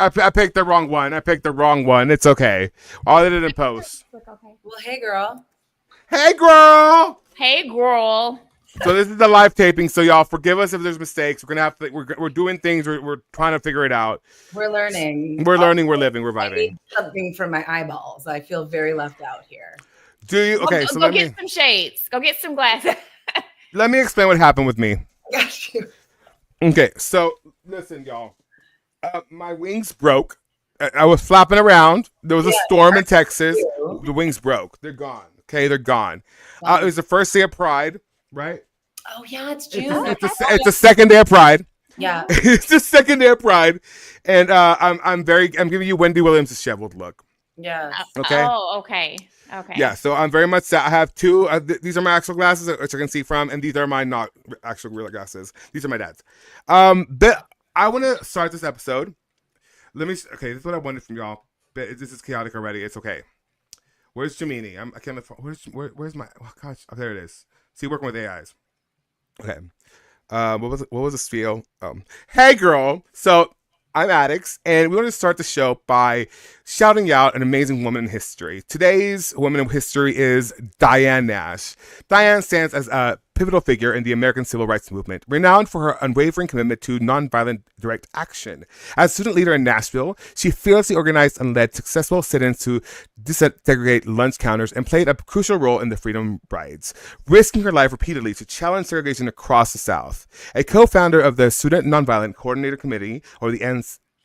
I picked the wrong one. It's okay. I'll edit it in post. Okay. Well, hey, girl. Hey, girl. Hey, girl. So this is the live taping. So y'all forgive us if there's mistakes. We're gonna have to. We're doing things. We're trying to figure it out. We're learning. We're learning. We're living. We're I vibing. need something for my eyeballs. I feel very left out here. Do you? Okay. Go get some shades. Go get some glasses. Let me explain what happened with me. Got you. Okay. So listen, y'all. My wings broke. I was flapping around. There was a storm in Texas. The wings broke. They're gone. Okay, they're gone. It was the first day of Pride, right? Oh yeah, it's June. It's the second day of Pride. Yeah, it's the second day of Pride, and I'm giving you Wendy Williams' disheveled look. Yeah. Okay. Oh, okay. Okay. Yeah. So I'm very much sad. I have two. These are my actual glasses, which I can see from, and these are my not actual real glasses. These are my dad's. But I want to start this episode. Okay, this is what I wanted from y'all. But this is chaotic already. It's okay. Where's Jamini? I can't. Where's my? Oh gosh, oh, there it is. See, working with AIs. Okay. What was the spiel? Hey, girl. So I'm Addicts, and we want to start the show by shouting out an amazing woman in history. Today's woman in history is Diane Nash. Diane stands as a pivotal figure in the American civil rights movement, renowned for her unwavering commitment to nonviolent direct action. As student leader in Nashville, she fearlessly organized and led successful sit-ins to desegregate lunch counters and played a crucial role in the Freedom Rides, risking her life repeatedly to challenge segregation across the South. A co-founder of the Student Nonviolent Coordinator Committee, or the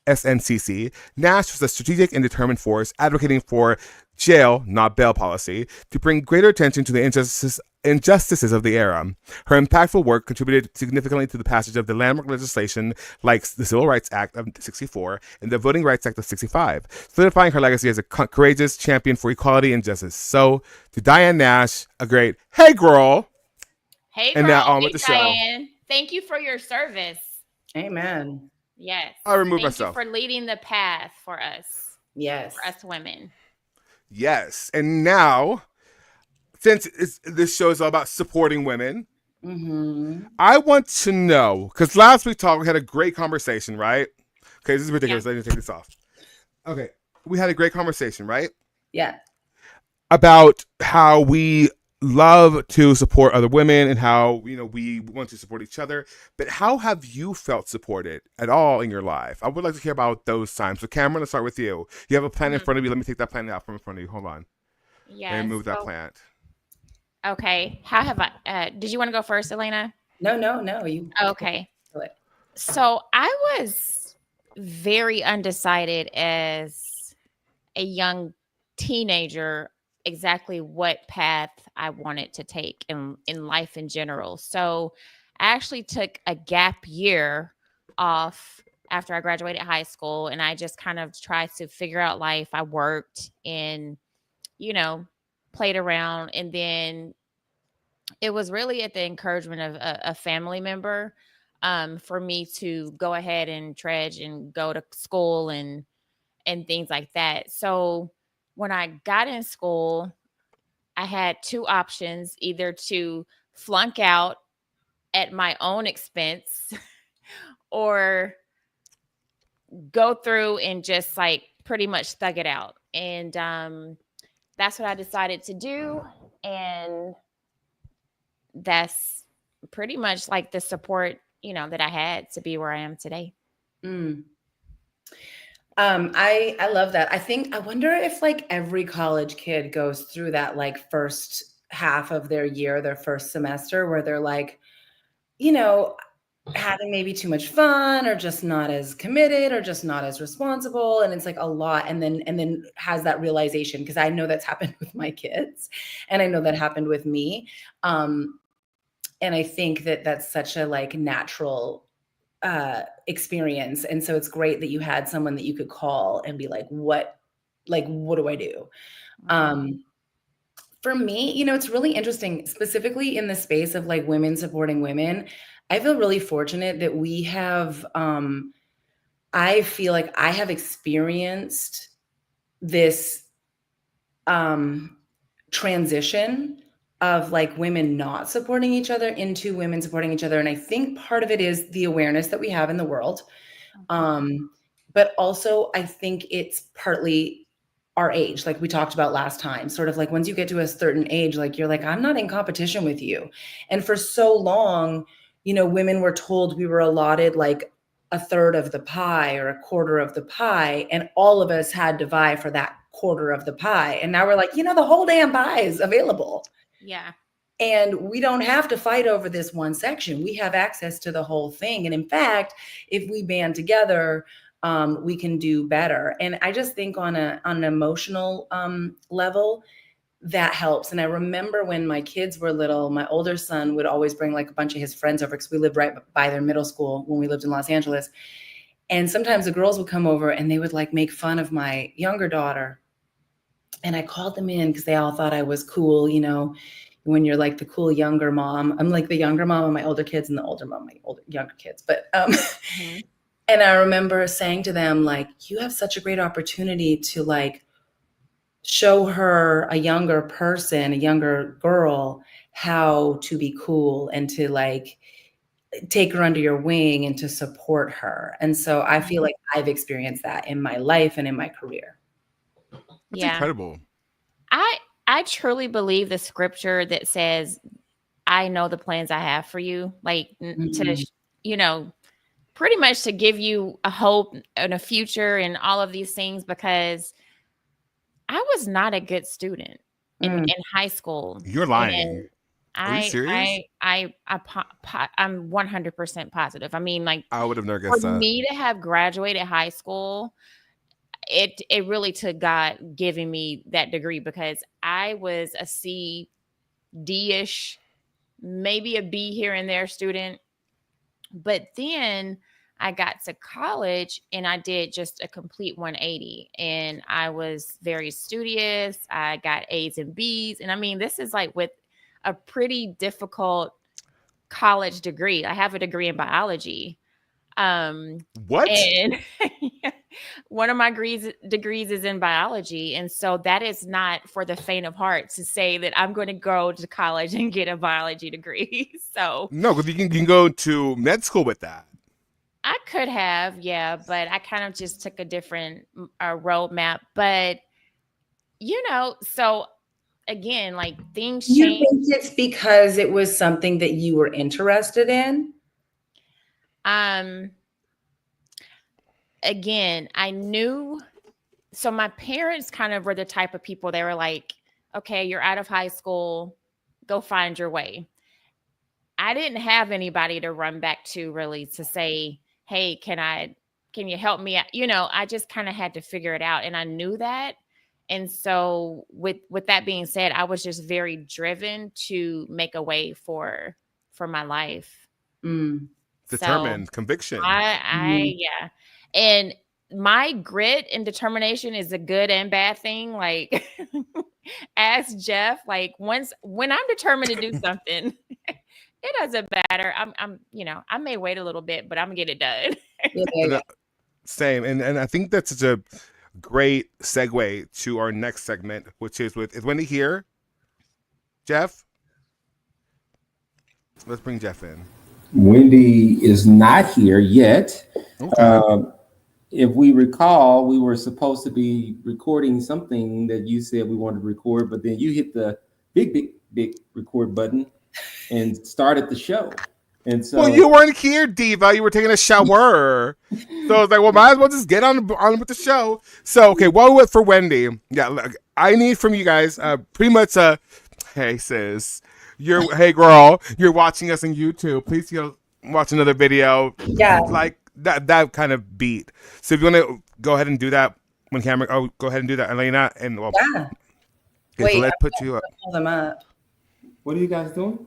SNCC, Nash was a strategic and determined force advocating for jail, not bail policy, to bring greater attention to the injustices of the era. Her impactful work contributed significantly to the passage of the landmark legislation like the Civil Rights Act of '64 and the Voting Rights Act of '65, solidifying her legacy as a courageous champion for equality and justice. So, to Diane Nash, a great "Hey, girl!" Hey, and girl. now on with the Diane. Show. Thank you for your service. Amen. Yes. I'll remove myself. Thank you for leading the path for us. Yes. For us women. Yes. And now, since this show is all about supporting women, I want to know, because last week we had a great conversation, right? Okay, this is ridiculous. Yeah. I need to take this off. Okay, we had a great conversation, right? Yeah. About how we love to support other women and how, we want to support each other. But how have you felt supported at all in your life? I would like to hear about those times. So Cameron, let's start with you. You have a plant in front of you. Let me take that plant out from in front of you. Hold on. Yeah. And move that plant. Okay. How have I, did you want to go first, Elena? No. You. Okay. So I was very undecided as a young teenager exactly what path I wanted to take in life in general. So I actually took a gap year off after I graduated high school, and I just kind of tried to figure out life. I worked and, played around, and then it was really at the encouragement of a family member for me to go ahead and trudge and go to school and things like that. So when I got in school, I had two options: either to flunk out at my own expense or go through and just like pretty much thug it out. And that's what I decided to do. And that's pretty much like the support, that I had to be where I am today. I love that. I wonder if like every college kid goes through that like first half of their year, their first semester, where they're like, having maybe too much fun or just not as committed or just not as responsible. And it's like a lot. And then has that realization, because I know that's happened with my kids and I know that happened with me. And I think that that's such a like natural experience. And so it's great that you had someone that you could call and be like, what do I do? For me, it's really interesting, specifically in the space of like women supporting women. I feel really fortunate that we have, I feel like I have experienced this transition of like women not supporting each other into women supporting each other. And I think part of it is the awareness that we have in the world. but also I think it's partly our age, like we talked about last time, sort of like once you get to a certain age, like you're like, I'm not in competition with you. And for so long, women were told we were allotted like a third of the pie or a quarter of the pie, and all of us had to vie for that quarter of the pie. And now we're like, the whole damn pie is available. Yeah. And we don't have to fight over this one section. We have access to the whole thing. And in fact, if we band together, we can do better. And I just think on an emotional level, that helps. And I remember when my kids were little, my older son would always bring like a bunch of his friends over because we lived right by their middle school when we lived in Los Angeles. And sometimes the girls would come over and they would like make fun of my younger daughter. And I called them in because they all thought I was cool, when you're like the cool younger mom. I'm like the younger mom of my older kids and the older mom of my younger kids. But and I remember saying to them, like, you have such a great opportunity to like show her, a younger person, a younger girl, how to be cool and to like take her under your wing and to support her. And so I feel like I've experienced that in my life and in my career. That's incredible. I truly believe the scripture that says, I know the plans I have for you, like to, pretty much to give you a hope and a future and all of these things, because I was not a good student in high school. You're lying. Are you serious? I'm 100% positive. I mean, like, I would have never guessed for that. me to have graduated high school, it really took God giving me that degree, because I was a C, D-ish, maybe a B here and there student. But then I got to college and I did just a complete 180, and I was very studious. I got A's and B's. And I mean, this is like with a pretty difficult college degree. I have a degree in biology. What? And one of my degrees is in biology. And so that is not for the faint of heart to say that I'm going to go to college and get a biology degree. So no, because you can go to med school with that. I could have, yeah, but I kind of just took a different roadmap. But, so again, like, things change. You think it's because it was something that you were interested in? Again, I knew, so my parents kind of were the type of people, they were like, okay, you're out of high school, go find your way. I didn't have anybody to run back to really to say, hey, can you help me out? I just kind of had to figure it out. And I knew that. And so with that being said, I was just very driven to make a way for my life. Determined, so, conviction. Yeah. And my grit and determination is a good and bad thing. Like, ask Jeff, like, when I'm determined to do something, it doesn't matter. I may wait a little bit, but I'm gonna get it done. Same. And I think that's such a great segue to our next segment, which is Wendy here? Jeff? Let's bring Jeff in. Wendy is not here yet. Okay. If we recall, we were supposed to be recording something that you said we wanted to record, but then you hit the big record button and started the show. And so, well, you weren't here, Diva. You were taking a shower. So I was like, well, might as well just get on with the show. So, okay, while we wait for Wendy, yeah, look, I need from you guys pretty much hey, sis. Hey, girl, you're watching us on YouTube. Please watch another video. Yeah. Like that kind of beat. So if you want to go ahead and do that when camera, go ahead and do that, Elena. And well, yeah. Okay, wait, so let's put you up. Pull them up. What are you guys doing?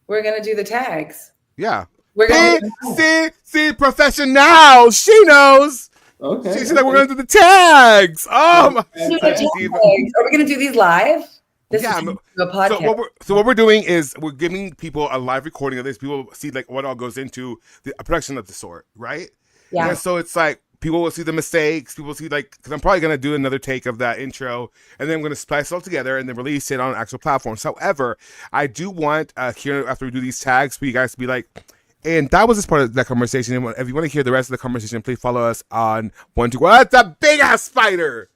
We're going to do the tags. Yeah. We're gonna see, professional. She knows. Okay. She's like, we're going to do the tags. Oh, my. Are we going to do these live? This is a podcast. So what we're doing is we're giving people a live recording of this. People see like what all goes into a production of the sort, right? Yeah. And so it's like people will see the mistakes. People see like, because I'm probably going to do another take of that intro, and then I'm going to splice it all together and then release it on actual platforms. However, I do want here after we do these tags for you guys to be like, And that was just part of that conversation. And if you want to hear the rest of the conversation, please follow us on one two. Well, that's a big ass spider.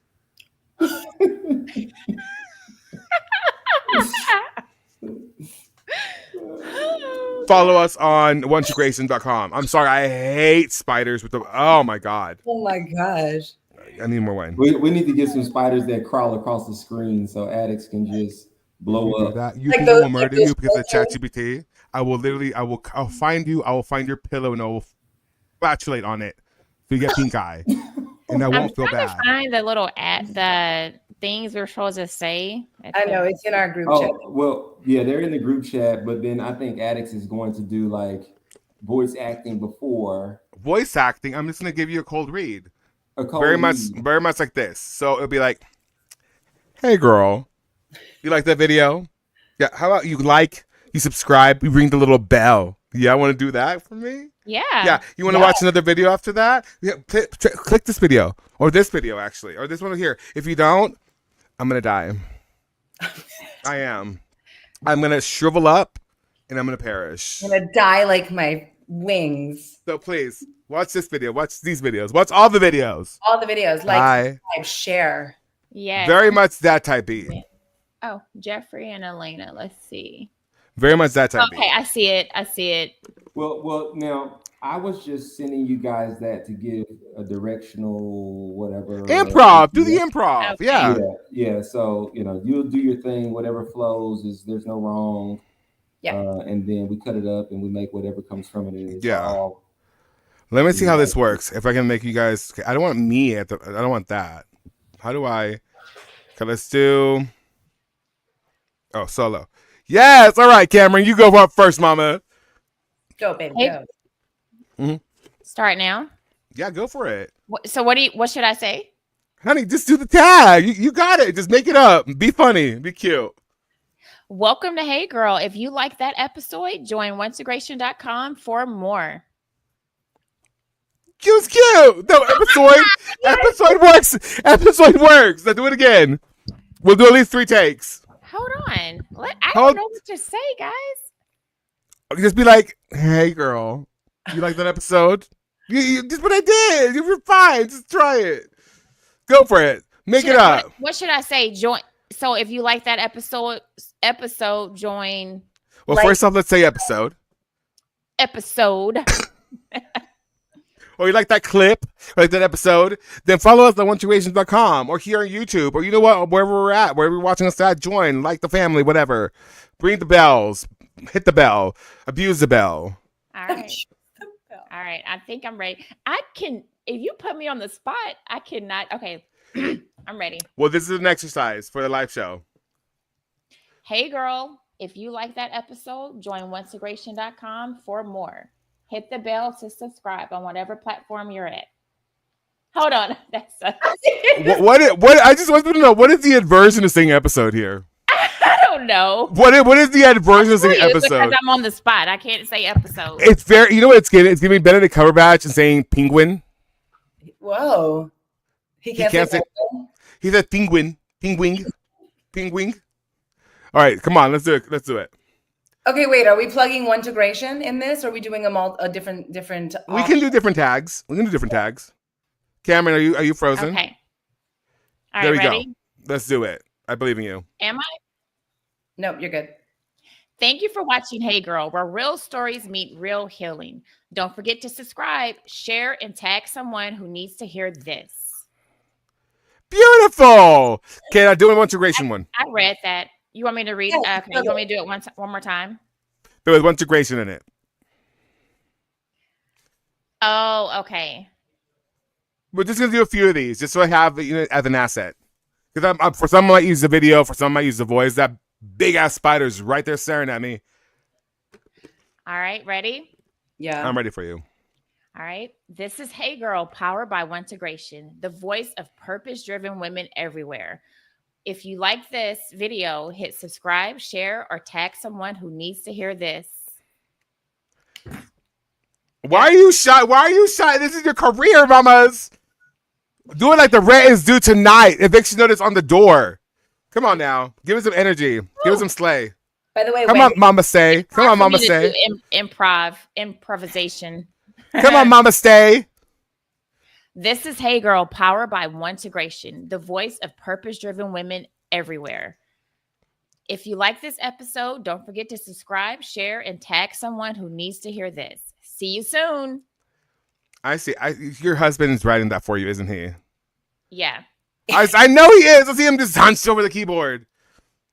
Follow us on onetruecreation.com. I'm sorry, I hate spiders with the. Oh my god. Oh my gosh. I need more wine. We need to get some spiders that crawl across the screen so addicts can just blow You do up. that. You Like think I those- will murder like you because of those- ChatGPT? I'll find you. I will find your pillow and I will spatulate on it so you get pink eye, and I I'm won't feel trying bad. to find the little the things we're supposed to say. I know it's in our group chat. Oh, well, yeah, they're in the group chat, but then I think Addicts is going to do like voice acting before Voice acting. I'm just gonna give you a cold read. a code Very much like this. So it'll be like, "Hey, girl, you like that video? Yeah. How about you subscribe, you ring the little bell? Yeah, I want to do that for me. Yeah. Yeah. You want to watch another video after that? Yeah. Click this video or this video actually or this one here. If you don't, I'm gonna die. I am. I'm gonna shrivel up and I'm gonna perish. I'm gonna die like my wings. So please watch this video. Watch these videos. Watch all the videos. All the videos, like, Bye. subscribe, share. Yeah. Very much that type beat. Oh, Jeffrey and Elena. Let's see. Very much that type Okay, I see it. I see it. Well, now I was just sending you guys that to give a directional whatever. Improv. Do the improv. Okay. Yeah. Yeah. So you'll do your thing. Whatever flows there's no wrong. Yeah. And then we cut it up and we make whatever comes from it. And it's Yeah. all Let me see how this works. If I can make you guys. I don't want me I don't want that. How do I? Okay, let's do. Oh, solo. Yes. All right, Cameron. You go up first, mama. Go, baby, Hey. go. Start now. Yeah, go for it. So what should I say? Honey, just do the tag. You got it. Just make it up. Be funny. Be cute. Welcome to Hey Girl. If you like that episode, join oneintegration.com for more. Cute. No, episode works. Episode works. Now do it again. We'll do at least 3 takes. Hold on. I Hold- don't know what to say, guys. Just be like, "Hey, girl, you like that episode? You just what I did. You're fine. Just try it. Go for it. Make it up." What should I say? Join. So if you like that episode, join Well, Like- first off, let's say episode. episode. Or you like that clip, or like that episode, then follow us on onetruecreation.com or here on YouTube, or you know what, wherever we're at, wherever you're watching us at, join, like the family, whatever. Ring the bells, hit the bell, abuse the bell. All right. All right. I think I'm ready. If you put me on the spot, I cannot. Okay. I'm ready. Well, this is an exercise for the live show. Hey, girl. If you like that episode, join oneintegration.com for more. Hit the bell to subscribe on whatever platform you're at. Hold on. That's What? I just want to know, what is the adversion to saying episode here? I don't know. What is the adversion to saying Because episode? I'm on the spot. I can't say episode. It's very, you know what it's getting? It's giving Benedict Cumberbatch and saying penguin. Whoa. He can't, can't say say- penguin? He said penguin. All right, come on, let's do it. Okay, wait. Are we plugging one integration in this? Or are we doing them all a different? We can do different tags. Cameron, are you frozen? Okay. All There right, we go. ready? Let's do it. I believe in you. Am I? Nope, you're good. Thank you for watching Hey Girl, where real stories meet real healing. Don't forget to subscribe, share, and tag someone who needs to hear this. Beautiful. Okay, I do a integration one. I read that. You want me to read? Yeah, Okay. You want me to do it one more time? There was one integration in it. Oh, okay. We're just gonna do a few of these, just so I have as an asset. Because I'm for some I might use the video, for some I might use the voice. That big ass spider's right there staring at me. All right. Ready? Yeah. I'm ready for you. All right. This is Hey Girl, powered by oneintegration, the voice of purpose-driven women everywhere. If you like this video, hit subscribe, share, or tag someone who needs to hear this. Why are you shy? This is your career, mamas. Do it like the rent is due tonight. Eviction notice on the door. Come on now. Give us some energy. Give us some slay. By the way, Come on, Mama Stay. Come on, Hard for Mama me to Stay. do improvisation. Come on, Mama Stay. This is Hey Girl, powered by One Integration, the voice of purpose-driven women everywhere. If you like this episode, don't forget to subscribe, share, and tag someone who needs to hear this. See you soon. I see. Your husband is writing that for you, isn't he? Yeah. I know he is. I see him just hunched over the keyboard.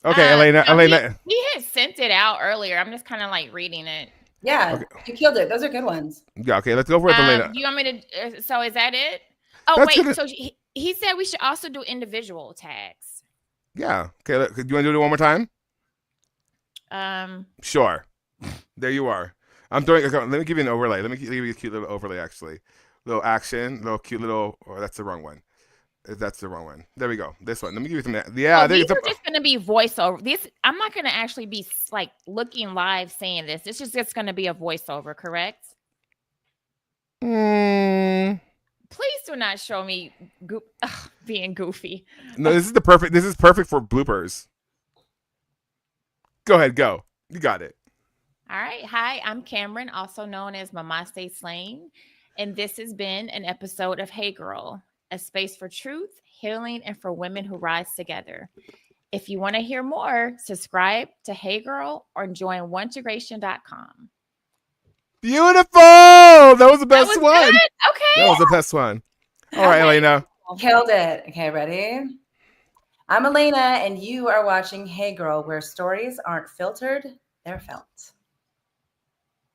Okay, Elena. No, Elena. He had sent it out earlier. I'm just kind of like reading it. Yeah, Okay. you killed it. Those are good ones. Yeah. Okay. Let's go for it, Elena. Do you want me to? So is that it? Oh That's wait. good. So he said we should also do individual tags. Yeah. Okay. Do you want to do it one more time? Sure. There you are. I'm doing. Okay, let me give you an overlay. Let me give you a cute little overlay. Actually, little action, little cute little. Oh, that's the wrong one. That's the wrong one. There we go. This one. Let me give you some. Yeah. These are just going to be voiceover. I'm not going to actually be like looking live saying this. It's just going to be a voiceover, correct? Please do not show me being goofy. No, this is perfect. This is perfect for bloopers. Go ahead. Go. You got it. All right. Hi, I'm Cameron, also known as Mama Stay Slaying, and this has been an episode of Hey Girl, a space for truth, healing, and for women who rise together. If you want to hear more, subscribe to Hey Girl or join oneintegration.com. Beautiful. That was the best one. Good? Okay. That was the best one. All right, Elena. Killed it. Okay, ready? I'm Elena, and you are watching Hey Girl, where stories aren't filtered, they're felt.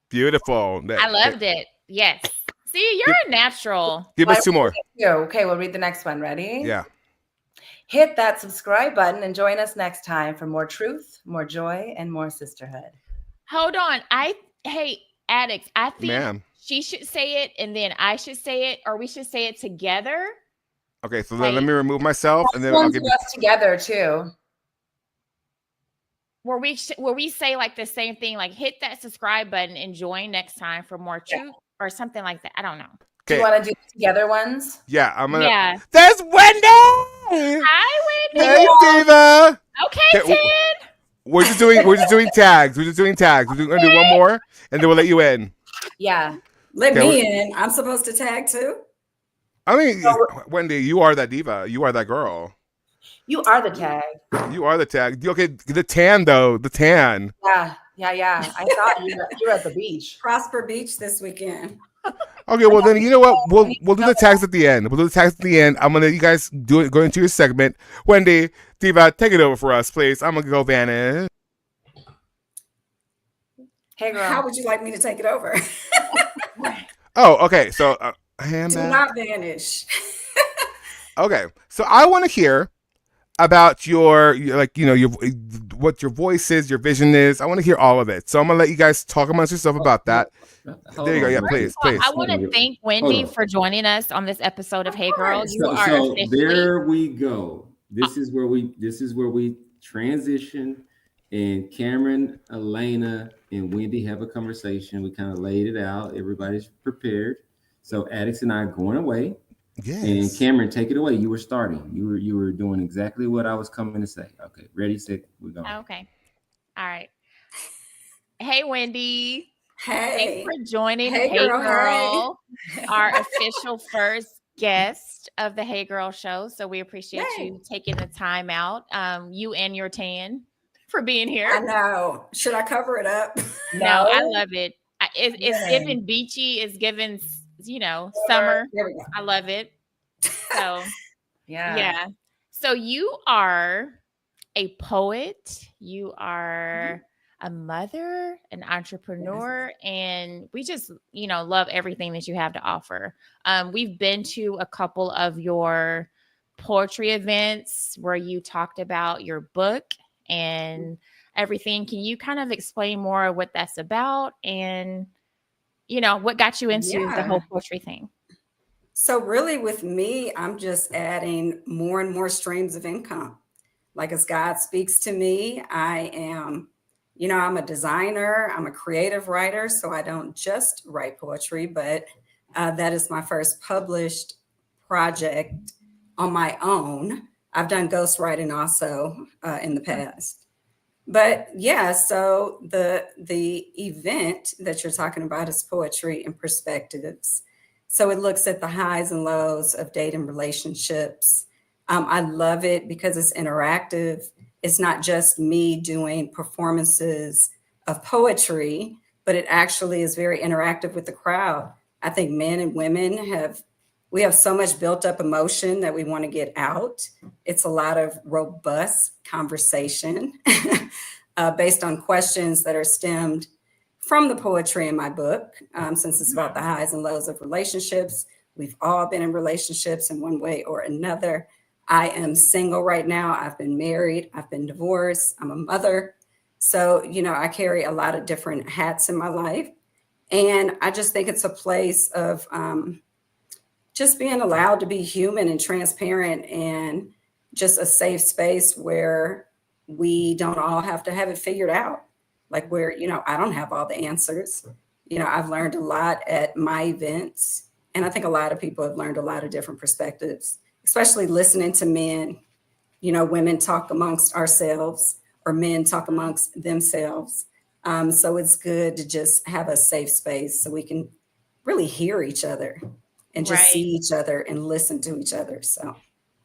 Beautiful. I loved it. Yes. See, you're a natural. Give us two more. Okay, we'll read the next one. Ready? Yeah. Hit that subscribe button and join us next time for more truth, more joy, and more sisterhood. Hold on. Hey, addicts, I think Ma'am. she should say it and then I should say it, or we should say it together. Okay, so let me remove myself, and then I'll give you us together too. Where we say like the same thing, like hit that subscribe button and join next time for more truth or something like that. I don't know. Do you want to do together ones? Yeah, I'm gonna. Yeah. There's Wendy. Hi, Wendy. Hey, Diva. Okay, Ted. We're just doing tags. We're gonna do one more, and then we'll let you in. Yeah. Let me in. I'm supposed to tag too. I mean, Wendy, you are that diva. You are that girl. You are the tag. You are the tag. Okay, the tan though. The tan. Yeah. I thought you were at the beach. Prosper Beach this weekend. Okay, well then you know what? We'll do the tags at the end. I'm gonna let you guys go into your segment. Wendy, Diva, take it over for us, please. I'm gonna go vanish. Hey girl. How would you like me to take it over? Oh, okay. So Do not vanish. Okay, so I want to hear about your what your voice is, your vision is. I want to hear all of it. So I'm gonna let you guys talk amongst yourself about that. There you go. Yeah, please. I want to thank Wendy for joining us on this episode of Hey Girl. You are officially... there we go. This is where we transition, and Cameron, Elena, and Wendy have a conversation. We kind of laid it out. Everybody's prepared. So Addicts and I are going away. Yes. And Cameron, take it away. You were starting. You were doing exactly what I was coming to say. Okay, ready, set, we're going. Okay. All right. Hey, Wendy. Hey. Thanks for joining Hey, girl. Our official first guest of the Hey Girl show. So we appreciate you taking the time out, you and your tan, for being here. I know. Should I cover it up? No, I love it. It's given beachy. It's given, summer. I love it. So, yeah. So you are a poet. You are a mother, an entrepreneur, and we just, love everything that you have to offer. We've been to a couple of your poetry events where you talked about your book and everything. Can you kind of explain more of what that's about and, what got you into the whole poetry thing? So really with me, I'm just adding more and more streams of income. Like as God speaks to me, I am, I'm a designer, I'm a creative writer. So I don't just write poetry, but that is my first published project on my own. I've done ghostwriting also in the past. But yeah, so the event that you're talking about is Poetry and Perspectives. So it looks at the highs and lows of dating relationships. I love it because it's interactive. It's not just me doing performances of poetry, but it actually is very interactive with the crowd. I think men and women we have so much built up emotion that we want to get out. It's a lot of robust conversation based on questions that are stemmed from the poetry in my book, since it's about the highs and lows of relationships. We've all been in relationships in one way or another. I am single right now. I've been married. I've been divorced. I'm a mother. So, I carry a lot of different hats in my life. And I just think it's a place of just being allowed to be human and transparent, and just a safe space where we don't all have to have it figured out. Like where, I don't have all the answers. I've learned a lot at my events. And I think a lot of people have learned a lot of different perspectives, especially listening to men. Women talk amongst ourselves, or men talk amongst themselves. So it's good to just have a safe space so we can really hear each other and just see Right. each other and listen to each other. So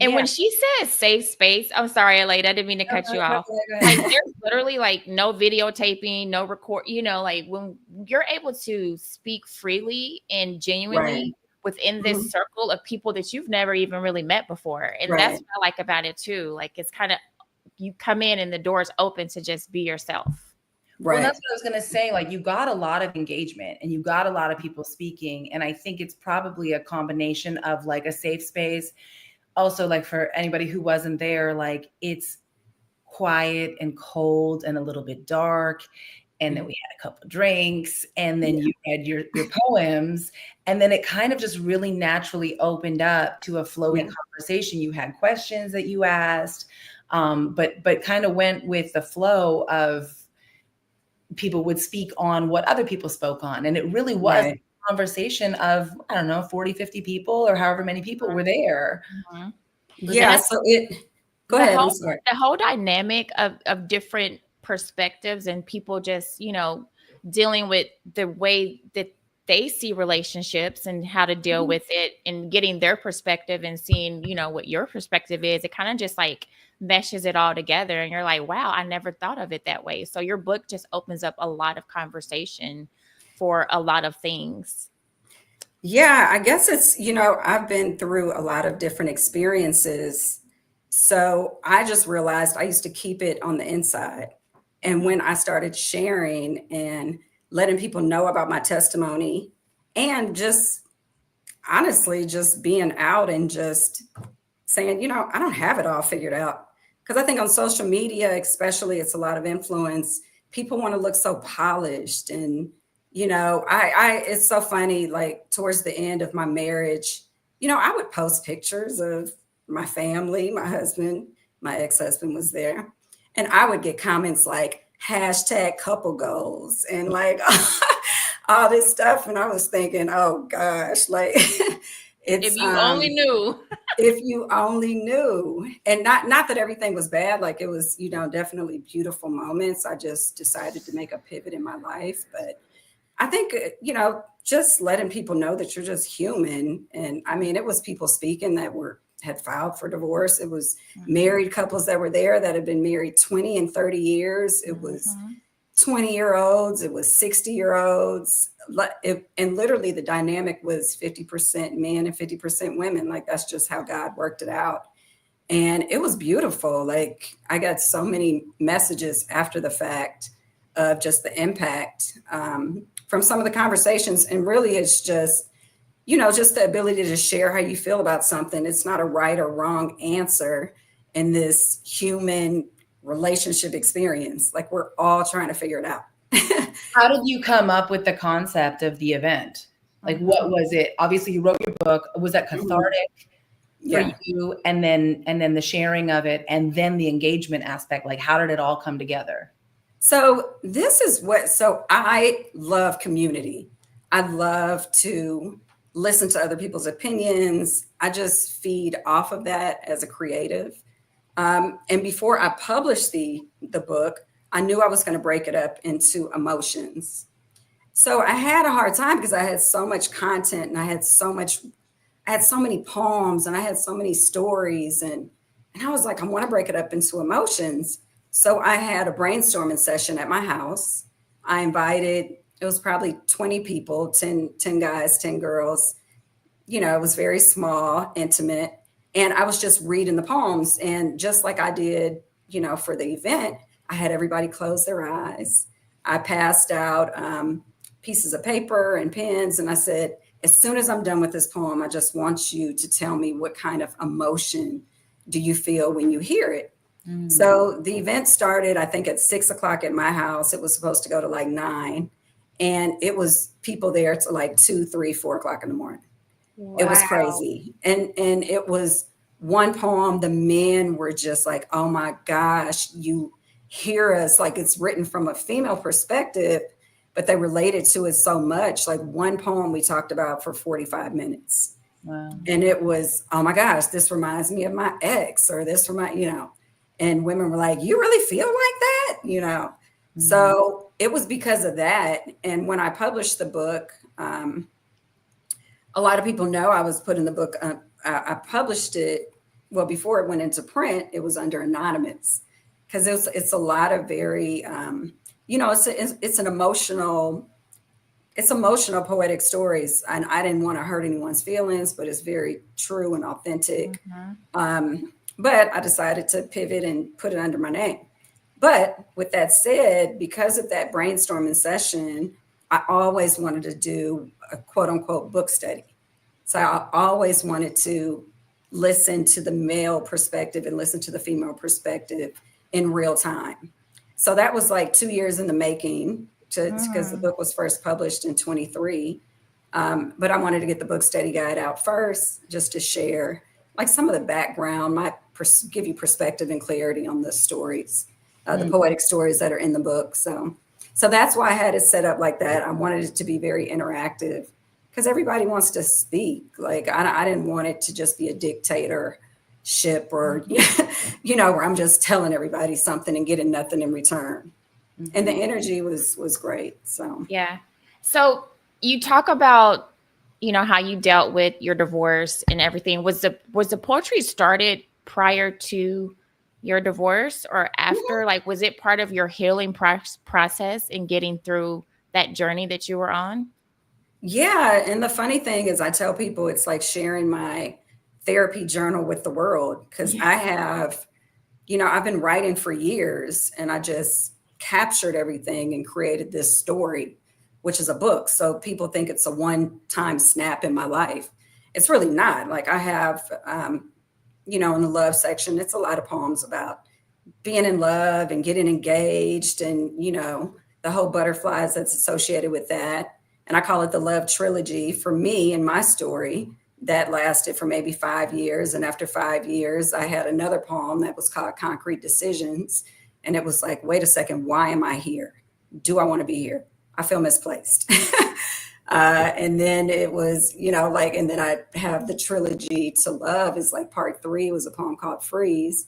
And Yeah. when she says safe space, I'm sorry, Aleda, I didn't mean to cut you off. Go Like ahead. there's literally like no videotaping, no record, like when you're able to speak freely and genuinely Right. within this Mhm. circle of people that you've never even really met before. And that's Right. what I like about it too. Like it's kind of, you come in and the door's open to just be yourself. Well, Right. that's what I was going to say. Like, you got a lot of engagement and you got a lot of people speaking. And I think it's probably a combination of like a safe space. Also, like for anybody who wasn't there, like it's quiet and cold and a little bit dark. And then we had a couple of drinks, and then you had your poems. And then it kind of just really naturally opened up to a flowy Yeah. conversation. You had questions that you asked, but kind of went with the flow of people would speak on what other people spoke on. And it really was Right. a conversation of, I don't know, 40, 50 people or however many people were there. Mhm. Yeah. And So go the ahead. I'm whole sorry. the whole dynamic of different perspectives and people just dealing with the way that they see relationships and how to deal Mhm. with it, and getting their perspective and seeing what your perspective is. It kind of just like meshes it all together, and you're like, wow, I never thought of it that way. So your book just opens up a lot of conversation for a lot of things. Yeah, I guess it's, I've been through a lot of different experiences. So I just realized I used to keep it on the inside. And when I started sharing and letting people know about my testimony, and just honestly just being out and just saying, I don't have it all figured out. Because I think on social media, especially, it's a lot of influence. People want to look so polished. And, it's so funny, like towards the end of my marriage, I would post pictures of my family, my husband, my ex-husband was there. And I would get comments like hashtag couple goals and like all this stuff. And I was thinking, oh gosh, like If it's you only knew. if you only knew. And not that everything was bad, like it was, definitely beautiful moments. I just decided to make a pivot in my life. But I think, just letting people know that you're just human. And I mean, it was people speaking that had filed for divorce. It was married couples that were there that had been married 20 and 30 years. It was 20-year-olds. It was 60-year-olds. And literally the dynamic was 50% men and 50% women. Like that's just how God worked it out. And it was beautiful. Like I got so many messages after the fact of just the impact from some of the conversations. And really it's just, just the ability to share how you feel about something. It's not a right or wrong answer in this human relationship experience. Like we're all trying to figure it out. How did you come up with the concept of the event? Like, what was it? Obviously, you wrote your book. Was that cathartic for Yeah. you? And then the sharing of it, and then the engagement aspect. Like, how did it all come together? So I love community. I love to listen to other people's opinions. I just feed off of that as a creative. And before I published the book, I knew I was going to break it up into emotions. So I had a hard time because I had so much content and I had so many poems and I had so many stories and I was like, I want to break it up into emotions. So I had a brainstorming session at my house. I invited, it was probably 20 people, 10 guys, 10 girls. You know, it was very small, intimate. And I was just reading the poems. And just like I did, you know, for the event, I had everybody close their eyes. I passed out pieces of paper and pens. And I said, as soon as I'm done with this poem, I just want you to tell me what kind of emotion do you feel when you hear it? So the event started, I think, at 6 o'clock at my house. It was supposed to go to like 9. And it was people there to like 2, 3, 4 o'clock in the morning. Wow. It was crazy. And it was one poem. The men were just like, oh my gosh, you hear us, like it's written from a female perspective, but they related to it so much. Like one poem we talked about for 45 minutes. Wow. And it was, oh my gosh, this reminds me of my ex, or this reminds, you know, and women were like, you really feel like that? You know? So it was because of that. And when I published the book, a lot of people know I was putting the book, I published it, well, before it went into print, it was under anonymous, because it's a lot of very, you know, it's emotional poetic stories. And I didn't want to hurt anyone's feelings, but it's very true and authentic. But I decided to pivot and put it under my name. But with that said, because of that brainstorming session, I always wanted to do a quote unquote book study. So I always wanted to listen to the male perspective and listen to the female perspective in real time. So that was like 2 years in the making, because the book was first published in 23. But I wanted to get the book study guide out first, just to share like some of the background, give you perspective and clarity on the stories, the poetic stories that are in the book. So that's why I had it set up like that. I wanted it to be very interactive, because everybody wants to speak. Like I didn't want it to just be a dictatorship or, you know, where I'm just telling everybody something and getting nothing in return. And the energy was great. So Yeah. So you talk about, you know, how you dealt with your divorce and everything. Was the poetry started prior to your divorce or after? Like, was it part of your healing process in getting through that journey that you were on? yeah. And the funny thing is, I tell people it's like sharing my therapy journal with the world, because I have, you know, I've been writing for years and I just captured everything and created this story, which is a book. So people think it's a one-time snap in my life. It's really not. Like I have, you know, in the love section, it's a lot of poems about being in love and getting engaged and, you know, the whole butterflies that's associated with that. And I call it the love trilogy. For me and my story, that lasted for maybe 5 years. And after 5 years, I had another poem that was called Concrete Decisions. And it was like, wait a second, why am I here? Do I want to be here? I feel misplaced. And then it was, you know, like, and then I have the trilogy to love is like part 3 was a poem called Freeze.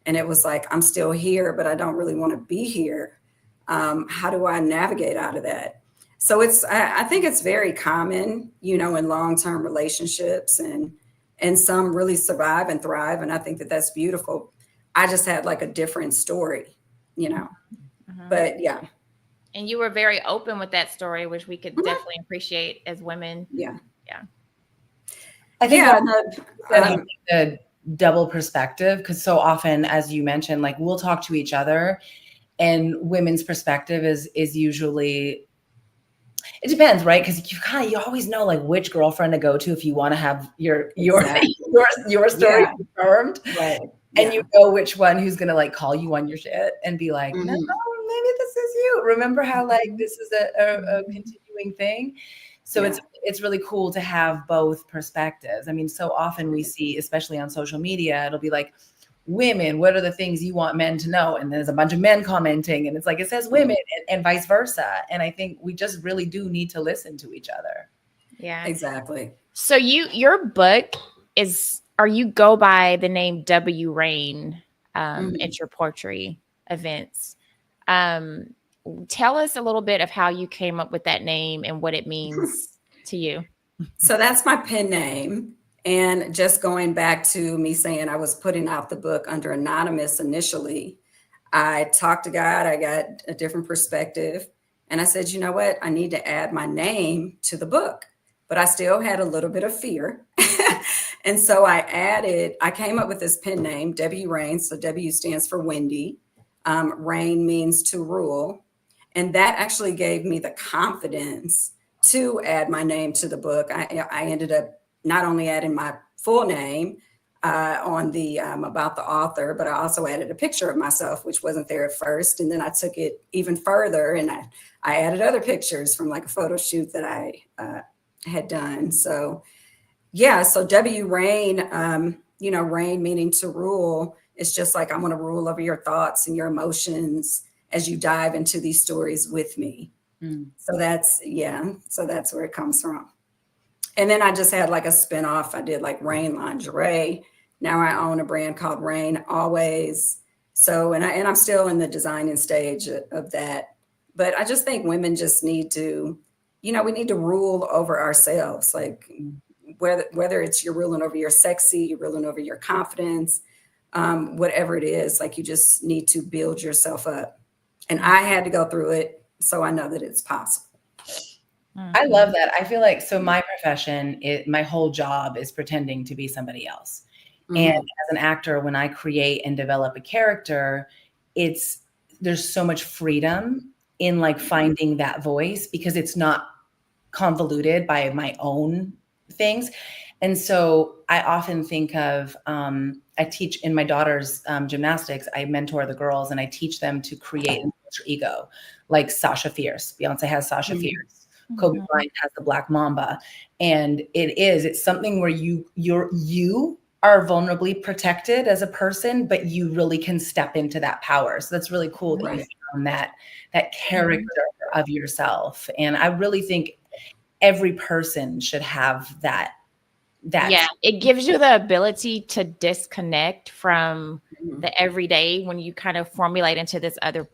And it was like, I'm still here, but I don't really want to be here. How do I navigate out of that? So I think it's very common, you know, in long-term relationships, and some really survive and thrive. And I think that that's beautiful. I just had like a different story, you know, but yeah. And you were very open with that story, which we could definitely appreciate as women. Yeah. Yeah. I think Yeah. the double perspective, because so often, as you mentioned, like we'll talk to each other and women's perspective is usually, it depends, right? Because you always know like which girlfriend to go to if you want to have your Exactly. your story confirmed. Right. And you know which one who's gonna like call you on your shit and be like, no, maybe this is you. Remember how like this is a continuing thing? So it's really cool to have both perspectives. I mean, so often we see, especially on social media, it'll be like, women, what are the things you want men to know? And there's a bunch of men commenting, and it's like it says women and vice versa. And I think we just really do need to listen to each other. Yeah, Exactly. So your book is, or you go by the name W. Rain at your poetry events. Tell us a little bit of how you came up with that name and what it means to you. So that's my pen name. And just going back to me saying I was putting out the book under anonymous initially, I talked to God, I got a different perspective. And I said, you know what? I need to add my name to the book. But I still had a little bit of fear. And so I came up with this pen name, W Rain. So W stands for Wendy. Rain means to rule. And that actually gave me the confidence to add my name to the book. I ended up not only adding my full name on the about the author, but I also added a picture of myself, which wasn't there at first. And then I took it even further and I added other pictures from like a photo shoot that I had done. So yeah, so W Rain, rain meaning to rule. It's just like I want to rule over your thoughts and your emotions as you dive into these stories with me. So that's where it comes from. And then I just had like a spinoff. I did like Rain Lingerie. Now I own a brand called Rain Always. So, and I'm still in the designing stage of that. But I just think women just need to, we need to rule over ourselves. Like whether it's you're ruling over your sexy, you're ruling over your confidence, whatever it is, like you just need to build yourself up. And I had to go through it, so I know that it's possible. I love that. I feel like, so my profession, my whole job is pretending to be somebody else. And as an actor, when I create and develop a character, there's so much freedom in like finding that voice because it's not convoluted by my own things. And so I often think of, I teach in my daughter's gymnastics, I mentor the girls and I teach them to create an alter ego, like Sasha Fierce. Beyonce has Sasha Fierce. Kobe Bryant has the Black Mamba. And it's something where you are vulnerably protected as a person, but you really can step into that power. So that's really cool that you found that character of yourself. And I really think every person should have that. Yeah, it gives you the ability to disconnect from the everyday when you kind of formulate into this other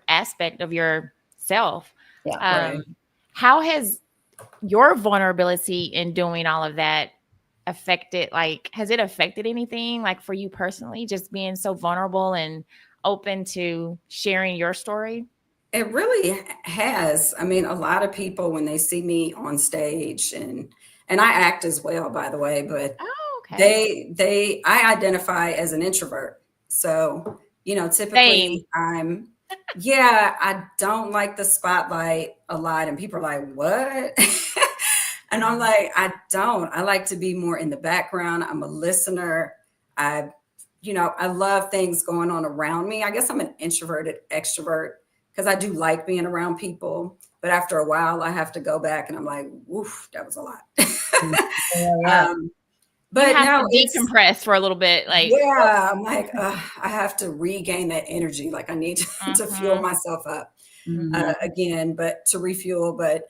aspect of yourself. Yeah, How has your vulnerability in doing all of that affected, like, has it affected anything, like for you personally, just being so vulnerable and open to sharing your story? It really has. I mean, a lot of people, when they see me on stage, and I act as well, by the way, but okay. I identify as an introvert. So, typically I don't like the spotlight a lot. And people are like, what? And I'm like, I don't. I like to be more in the background. I'm a listener. I love things going on around me. I guess I'm an introverted extrovert because I do like being around people. But after a while, I have to go back and I'm like, woof, that was a lot. But you have to decompress for a little bit. I'm like, I have to regain that energy. Like I need to fuel myself up again, but to refuel. But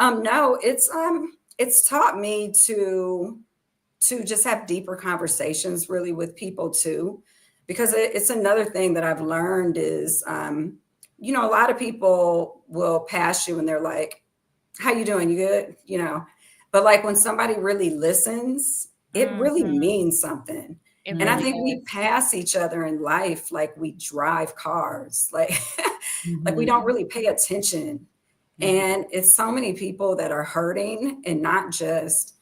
no, it's taught me to just have deeper conversations really with people too, because it's another thing that I've learned is, a lot of people will pass you and they're like, how you doing? You good? But like when somebody really listens, it really means something. And I think we pass each other in life like we drive cars, like we don't really pay attention. And it's so many people that are hurting, and not just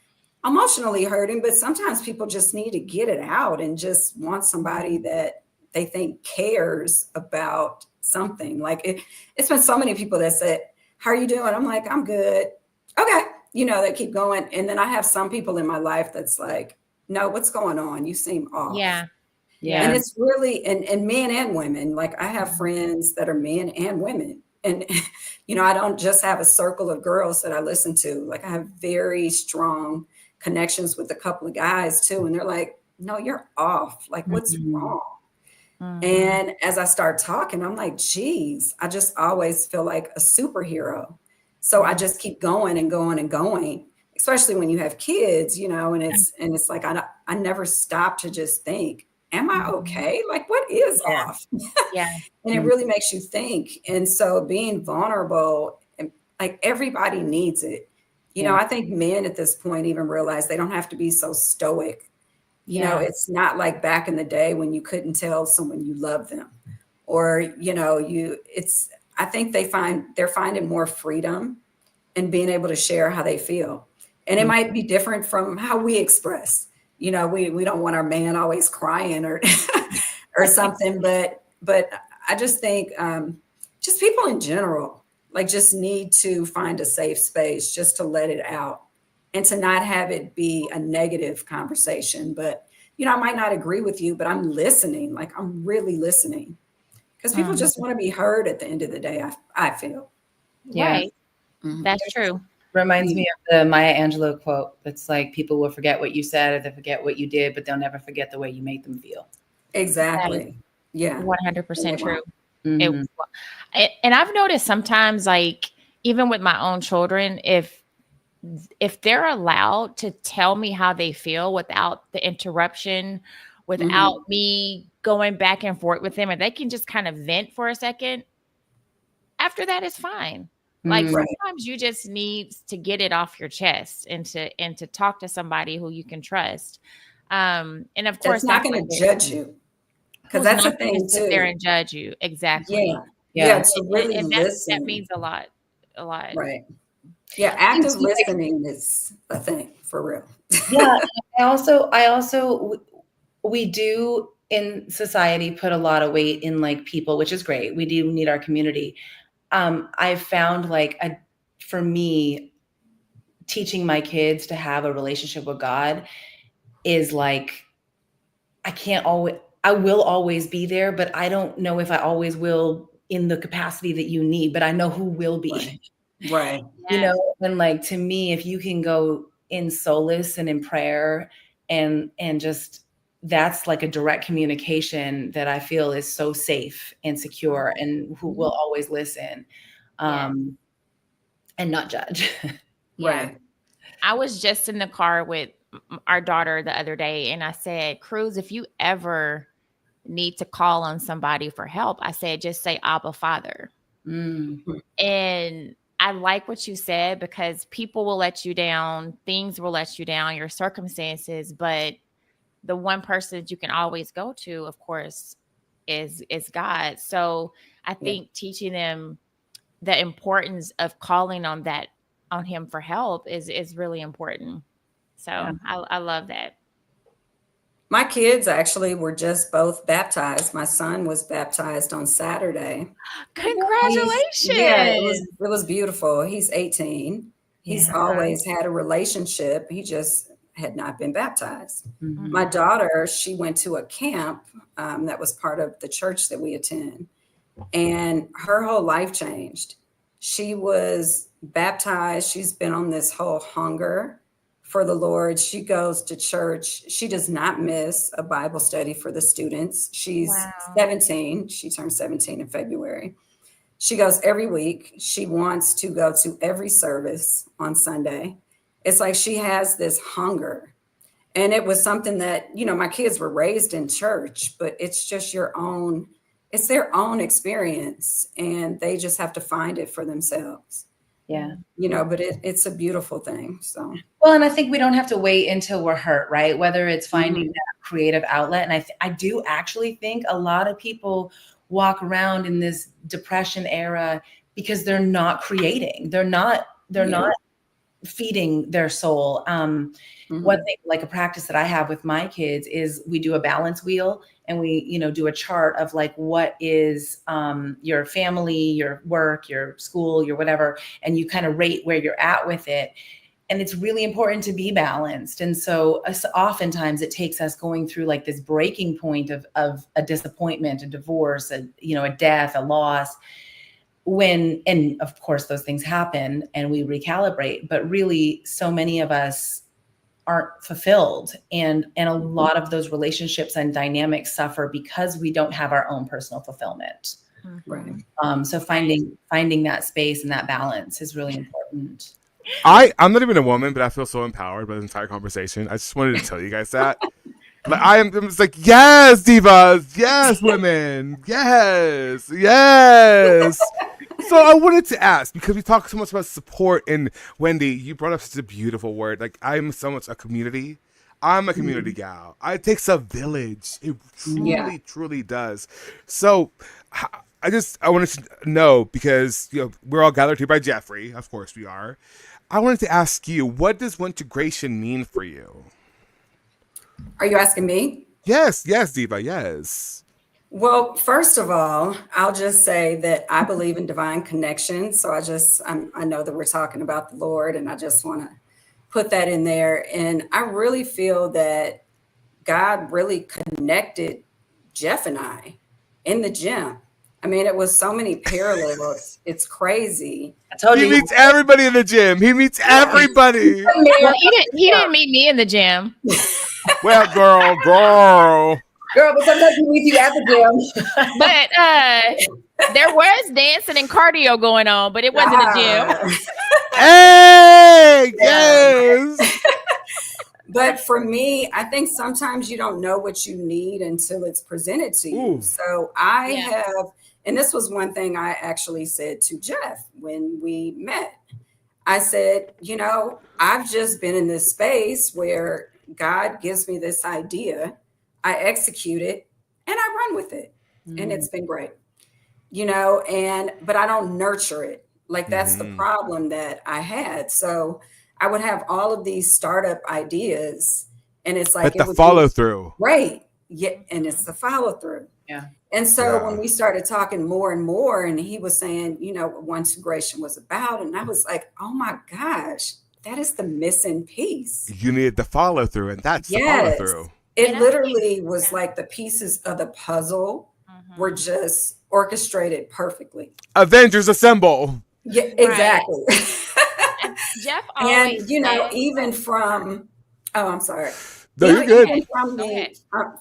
emotionally hurting, but sometimes people just need to get it out and just want somebody that they think cares about something. Like it's been so many people that said, how are you doing? I'm like, I'm good. Okay. They keep going. And then I have some people in my life that's like, no, what's going on? You seem off. Yeah. And it's really, and men and women, like I have friends that are men and women. And, I don't just have a circle of girls that I listen to. Like I have very strong connections with a couple of guys too. And they're like, no, you're off. Like what's wrong? And as I start talking, I'm like, geez, I just always feel like a superhero. So I just keep going and going and going, especially when you have kids, and it's like, I never stop to just think, am I okay? Like, what is Yeah. off? Yeah. And it really makes you think. And so being vulnerable, like everybody needs it. I think men at this point even realize they don't have to be so stoic. It's not like back in the day when you couldn't tell someone you love them, or, I think they're finding more freedom in being able to share how they feel. And it might be different from how we express. We don't want our man always crying or or something, but I just think just people in general, like, just need to find a safe space just to let it out and to not have it be a negative conversation. But, I might not agree with you, but I'm listening. Like, I'm really listening, because people just want to be heard at the end of the day, I feel. Yeah. Right. That's true. Reminds me of the Maya Angelou quote. It's like, people will forget what you said, or they forget what you did, but they'll never forget the way you made them feel. Exactly. Yeah. 100% true. Mhm. And I've noticed sometimes, like, even with my own children, if they're allowed to tell me how they feel without the interruption, without me going back and forth with them, and they can just kind of vent for a second, after that is fine. Like, Right. sometimes you just need to get it off your chest and to talk to somebody who you can trust. And of course, That's not that's going to judge you, because who's that's not the going thing to sit there too. and judge you. Exactly. Yeah. Yeah. To really And listen. that means a lot. Right. Yeah. Active listening is a thing for real. Yeah. I also, we do in society put a lot of weight in, like, people, which is great. We do need our community. I've found, like, for me, teaching my kids to have a relationship with God is like, I will always be there, but I don't know if I always will in the capacity that you need, but I know who will be. Right. And, like, to me, if you can go in solace and in prayer and just, that's like a direct communication that I feel is so safe and secure, and who will always listen, and not judge. Right. I was just in the car with our daughter the other day, and I said, Cruz, if you ever need to call on somebody for help, I said, just say Abba Father. And I like what you said, because people will let you down, things will let you down, your circumstances, but the one person that you can always go to, of course, is God. So I think teaching them the importance of calling on him for help is really important. So I love that. My kids actually were just both baptized. My son was baptized on Saturday. Congratulations. It was beautiful. He's 18. He's always had a relationship. He just had not been baptized. My daughter, she went to a camp that was part of the church that we attend, and her whole life changed. She was baptized. She's been on this whole hunger for the Lord. She goes to church. She does not miss a Bible study for the students. She's 17. She turned 17 in February. She goes every week. She wants to go to every service on Sunday. It's like she has this hunger. And it was something that, my kids were raised in church, but it's just it's their own experience, and they just have to find it for themselves. Yeah. But it's a beautiful thing. So, well, and I think we don't have to wait until we're hurt, right? Whether it's finding that creative outlet. And I do actually think a lot of people walk around in this depression era because they're not creating. They're not feeding their soul. One thing, like a practice that I have with my kids, is we do a balance wheel, and we, do a chart of, like, what is your family, your work, your school, your whatever, and you kind of rate where you're at with it. And it's really important to be balanced. And so oftentimes it takes us going through, like, this breaking point of a disappointment, a divorce, a death, a loss, and of course those things happen and we recalibrate, but really so many of us aren't fulfilled, and a lot of those relationships and dynamics suffer because we don't have our own personal fulfillment. Right. So finding that space and that balance is really important. I'm not even a woman, but I feel so empowered by this entire conversation. I just wanted to tell you guys that. Like I'm just like, yes, divas, yes, women, yes, yes. So I wanted to ask, because we talk so much about support, and Wendy, you brought up such a beautiful word. Like, I'm so much a community. I'm a community gal. It takes a village. It Yeah. truly, truly does. So I wanted to know, because we're all gathered here by Jeffrey. Of course we are. I wanted to ask you, what does integration mean for you? Are you asking me? Yes, Diva, yes. Well, first of all, I'll just say that I believe in divine connection. So I know that we're talking about the Lord, and I just want to put that in there. And I really feel that God really connected Jeff and I in the gym. I mean, it was so many parallels. It's crazy. I told He you. meets everybody in the gym. He meets everybody. Well, he didn't meet me in the gym. Well, girl. Girl, but sometimes he meets you at the gym. But there was dancing and cardio going on, but it wasn't a gym. Hey, yes. But for me, I think sometimes you don't know what you need until it's presented to you. Ooh. So I have, and this was one thing I actually said to Jeff when we met. I said, I've just been in this space where God gives me this idea, I execute it, and I run with it. And it's been great, but I don't nurture it. Like that's the problem that I had. So I would have all of these startup ideas, and it's like, but the follow through. Right. Yeah. And it's the follow through. Yeah. And so when we started talking more and more, and he was saying, what integration was about, and I was like, oh my gosh, that is the missing piece. You needed the follow through, and that's the follow through. It literally was like the pieces of the puzzle were just orchestrated perfectly. Avengers assemble. Yeah, exactly. Right. Jeff always and even from I'm sorry. No, you're good. Even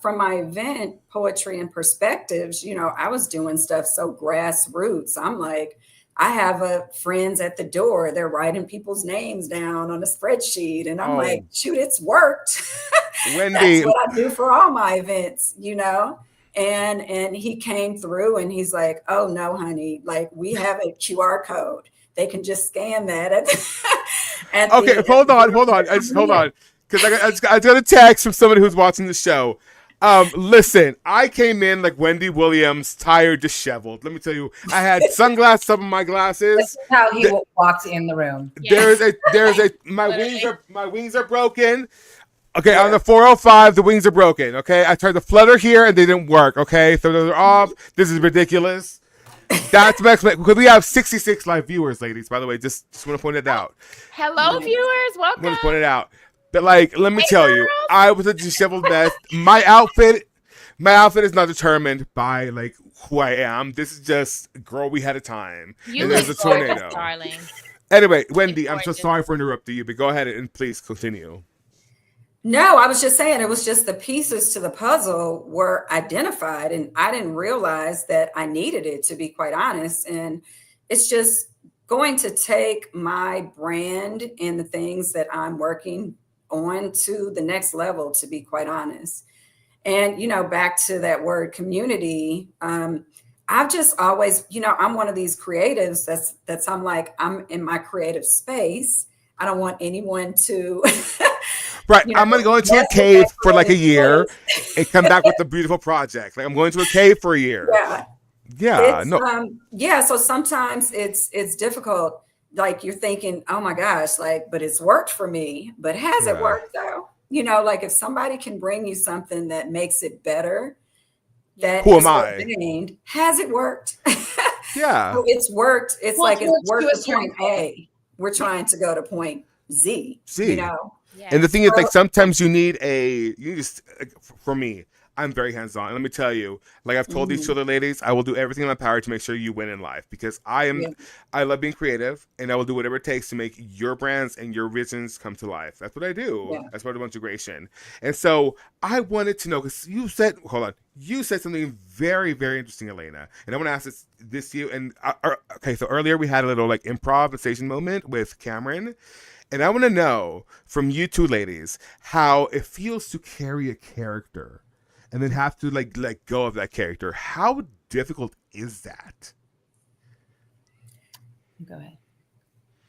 from my event, Poetry and Perspectives, I was doing stuff so grassroots. I'm like, I have friends at the door. They're writing people's names down on a spreadsheet. And I'm like, shoot, it's worked. Wendy. That's what I do for all my events, And he came through and he's like, oh, no, honey, like we have a QR code. They can just scan that. Okay, hold on. Hold on. Because I just got a text from somebody who's watching the show. Listen, I came in like Wendy Williams, tired, disheveled. Let me tell you, I had sunglasses up in my glasses. This is how he walked in the room. My wings are broken. Okay, on the 405, the wings are broken. Okay, I tried to flutter here and they didn't work. Okay, so those are off. This is ridiculous. That's because we have 66 live viewers, ladies. By the way, just want to point it out. Hello, viewers. Welcome. Want to point it out. But let me tell you, I was a disheveled mess. My outfit is not determined by who I am. This is just, girl, we had a time. And there's a tornado. Darling. Anyway, Wendy, I'm so sorry for interrupting you, but go ahead and please continue. No, I was just saying it was just the pieces to the puzzle were identified, and I didn't realize that I needed it, to be quite honest. And it's just going to take my brand and the things that I'm working on to the next level, to be quite honest. And, back to that word community, I've just always, I'm one of these creatives that's I'm in my creative space. I don't want anyone to right. I'm going to go into a cave for a year and come back with a beautiful project. I'm going to a cave for a year. Yeah. So sometimes it's difficult. You're thinking, oh my gosh, but it's worked for me. But has it worked though? If somebody can bring you something that makes it better, who am I? Has it worked? Yeah. So it's worked. It's it's worked to point A. We're trying to go to point Z. Yeah. And the thing is, sometimes you need for me, I'm very hands-on. And let me tell you, I've told these two other ladies, I will do everything in my power to make sure you win in life, because I love being creative, and I will do whatever it takes to make your brands and your visions come to life. That's what I do. Yeah. That's part of integration. And so I wanted to know, because you said something very, very interesting, Elena. And I want to ask this to you. And okay, so earlier we had a little improvisation moment with Cameron. And I want to know from you two ladies how it feels to carry a character and then have to like let go of that character. How difficult is that? Go ahead.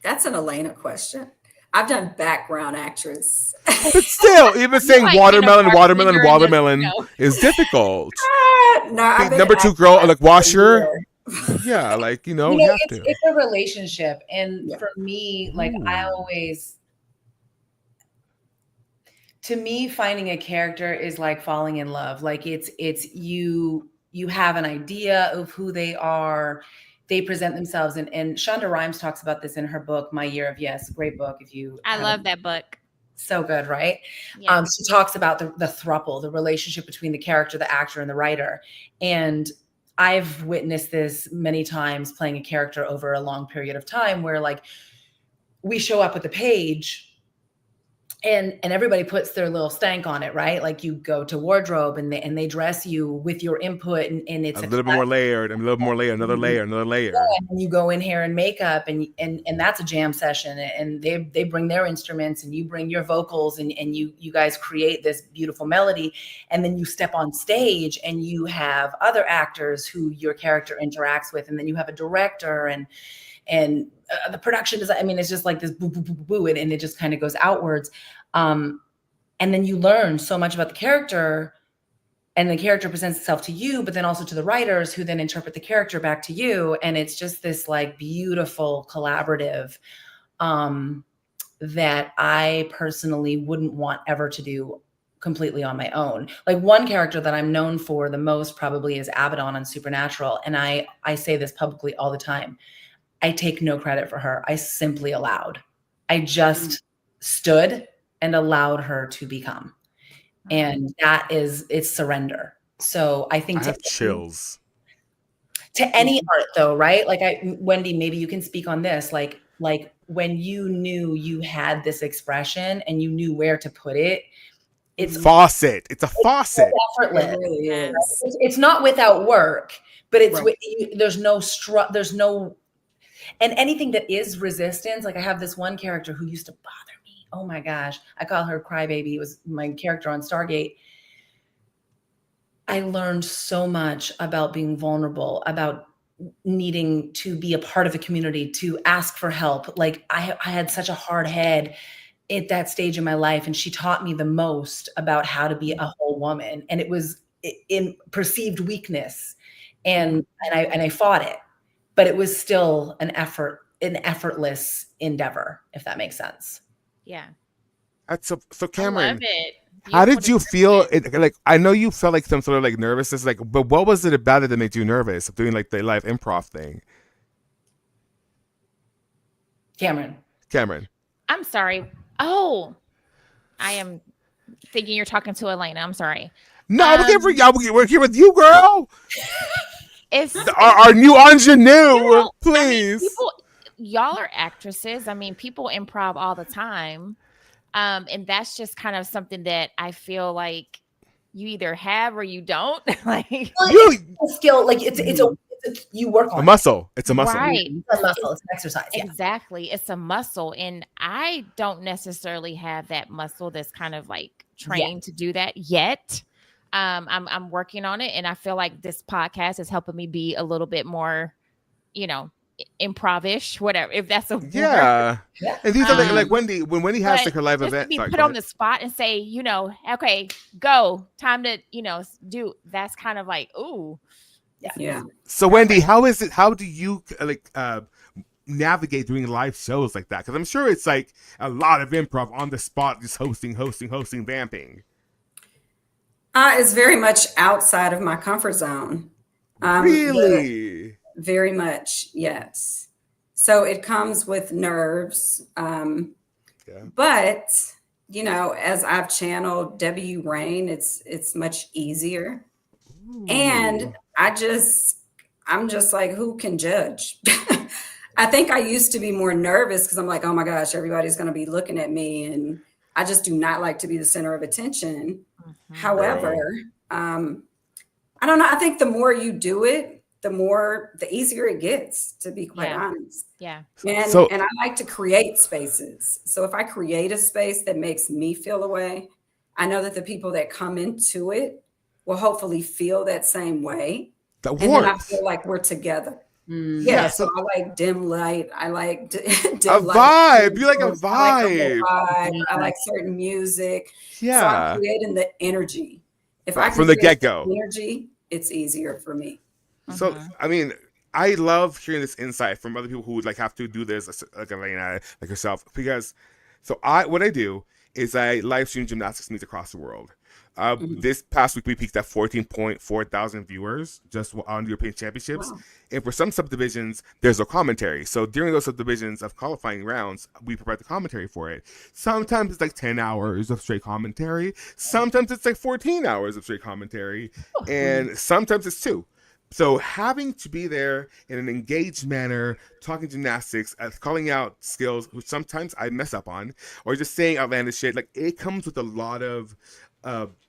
That's an Elena question. I've done background actress. But still, even saying like watermelon, kinda watermelon, bartender in this, watermelon is difficult. No, I've been Number two acting girl, like like for a washer. year. Yeah, like, you You have know, to. it's a relationship. And Yeah. for me, like to me, finding a character is like falling in love. Like it's you have an idea of who they are. They present themselves, and Shonda Rhimes talks about this in her book, My Year of Yes, great book. If you I haven't- love that book. so good, right? Yeah. She talks about the throuple, the relationship between the character, the actor, and the writer. And I've witnessed this many times playing a character over a long period of time where like we show up with the page and everybody puts their little stank on it, right? Like you go to wardrobe and they dress you with your input and it's A little bit more layered, and a little more layer, another layer, another layer. and you go in hair and makeup and that's a jam session and they bring their instruments and you bring your vocals and you guys create this beautiful melody, and then you step on stage and you have other actors who your character interacts with, and then you have a director and the production design. I mean, it's just like this boo boo boo boo, boo and it just kind of goes outwards, and then you learn so much about the character. And the character presents itself to you, but then also to the writers who then interpret the character back to you. And it's just this like beautiful collaborative that I personally wouldn't want ever to do completely on my own. Like one character that I'm known for the most probably is Abaddon on Supernatural. And I say this publicly all the time. I take no credit for her. I simply allowed. I just stood and allowed her to become. And that is, it's surrender. So I think I have chills. To any art though, right? Like Wendy, maybe you can speak on this. Like when you knew you had this expression and you knew where to put it, it's faucet. It's a faucet. effortless. It really is. It's not without work, but it's Right. there's no, and anything that is resistance. Like I have this one character who used to bother me. Oh my gosh. I call her Crybaby. It was my character on Stargate. I learned so much about being vulnerable, about needing to be a part of a community, to ask for help. Like I had such a hard head at that stage in my life. And she taught me the most about how to be a whole woman. And it was in perceived weakness. And I fought it, but it was still an effortless endeavor, if that makes sense. Yeah. That's so I Cameron. love it. How did Beautiful you feel? description. Like I know you felt like some sort of like nervousness, like, but what was it about it that made you nervous of doing like the live improv thing? Cameron. I'm sorry. Oh, I am thinking you're talking to Elena. I'm sorry. No, we're here with you, girl. It's Our new ingenue, know, please. y'all are actresses. I mean, people improv all the time. And that's just kind of something that I feel like you either have or you don't. Like It's a skill, like it's you work on a muscle. It's a muscle. right. It's a muscle. It's an exercise. Yeah. Exactly. It's a muscle. And I don't necessarily have that muscle that's kind of like trained to do that yet. I'm working on it. And I feel like this podcast is helping me be a little bit more, improv-ish, whatever, if that's a word. Yeah. Yeah. And these are like Wendy, when Wendy has But like her live just event. to be sorry, put go on ahead. the spot and say, okay, go, time to, do, that's kind of like, ooh. Yeah. So Wendy, how do you navigate doing live shows like that? Because I'm sure it's like a lot of improv on the spot, just hosting, vamping. It's very much outside of my comfort zone. Really? Very much, yes. So it comes with nerves. But, as I've channeled W. Rain, it's much easier. Ooh. And I'm just like, who can judge? I think I used to be more nervous because I'm like, oh my gosh, everybody's going to be looking at me. And I just do not like to be the center of attention. Mhm. However, I don't know. I think the more you do it, the easier it gets, to be quite Yeah. honest. Yeah. And So- and I like to create spaces. So if I create a space that makes me feel a way, I know that the people that come into it will hopefully feel that same way. That And then I works. feel like we're together. Mm. Yeah, so so I like dim light. I like a dim light. vibe. You like a I like a vibe. vibe. I like certain music. So I'm Yeah. creating the energy. If I can From the create get-go. the energy, it's easier for me. So Mhm. I mean, I love hearing this insight from other people who would like have to do this, like Elena, like yourself, because what I do is I live stream gymnastics meets across the world. Mhm. This past week we peaked at 14.4 thousand viewers just on European Championships, Wow. and for some subdivisions there's no commentary. So during those subdivisions of qualifying rounds, we provide the commentary for it. Sometimes it's like 10 hours of straight commentary. Sometimes it's like 14 hours of straight commentary, and sometimes it's 2. So having to be there in an engaged manner, talking gymnastics, calling out skills, which sometimes I mess up on, or just saying outlandish shit, like it comes with a lot of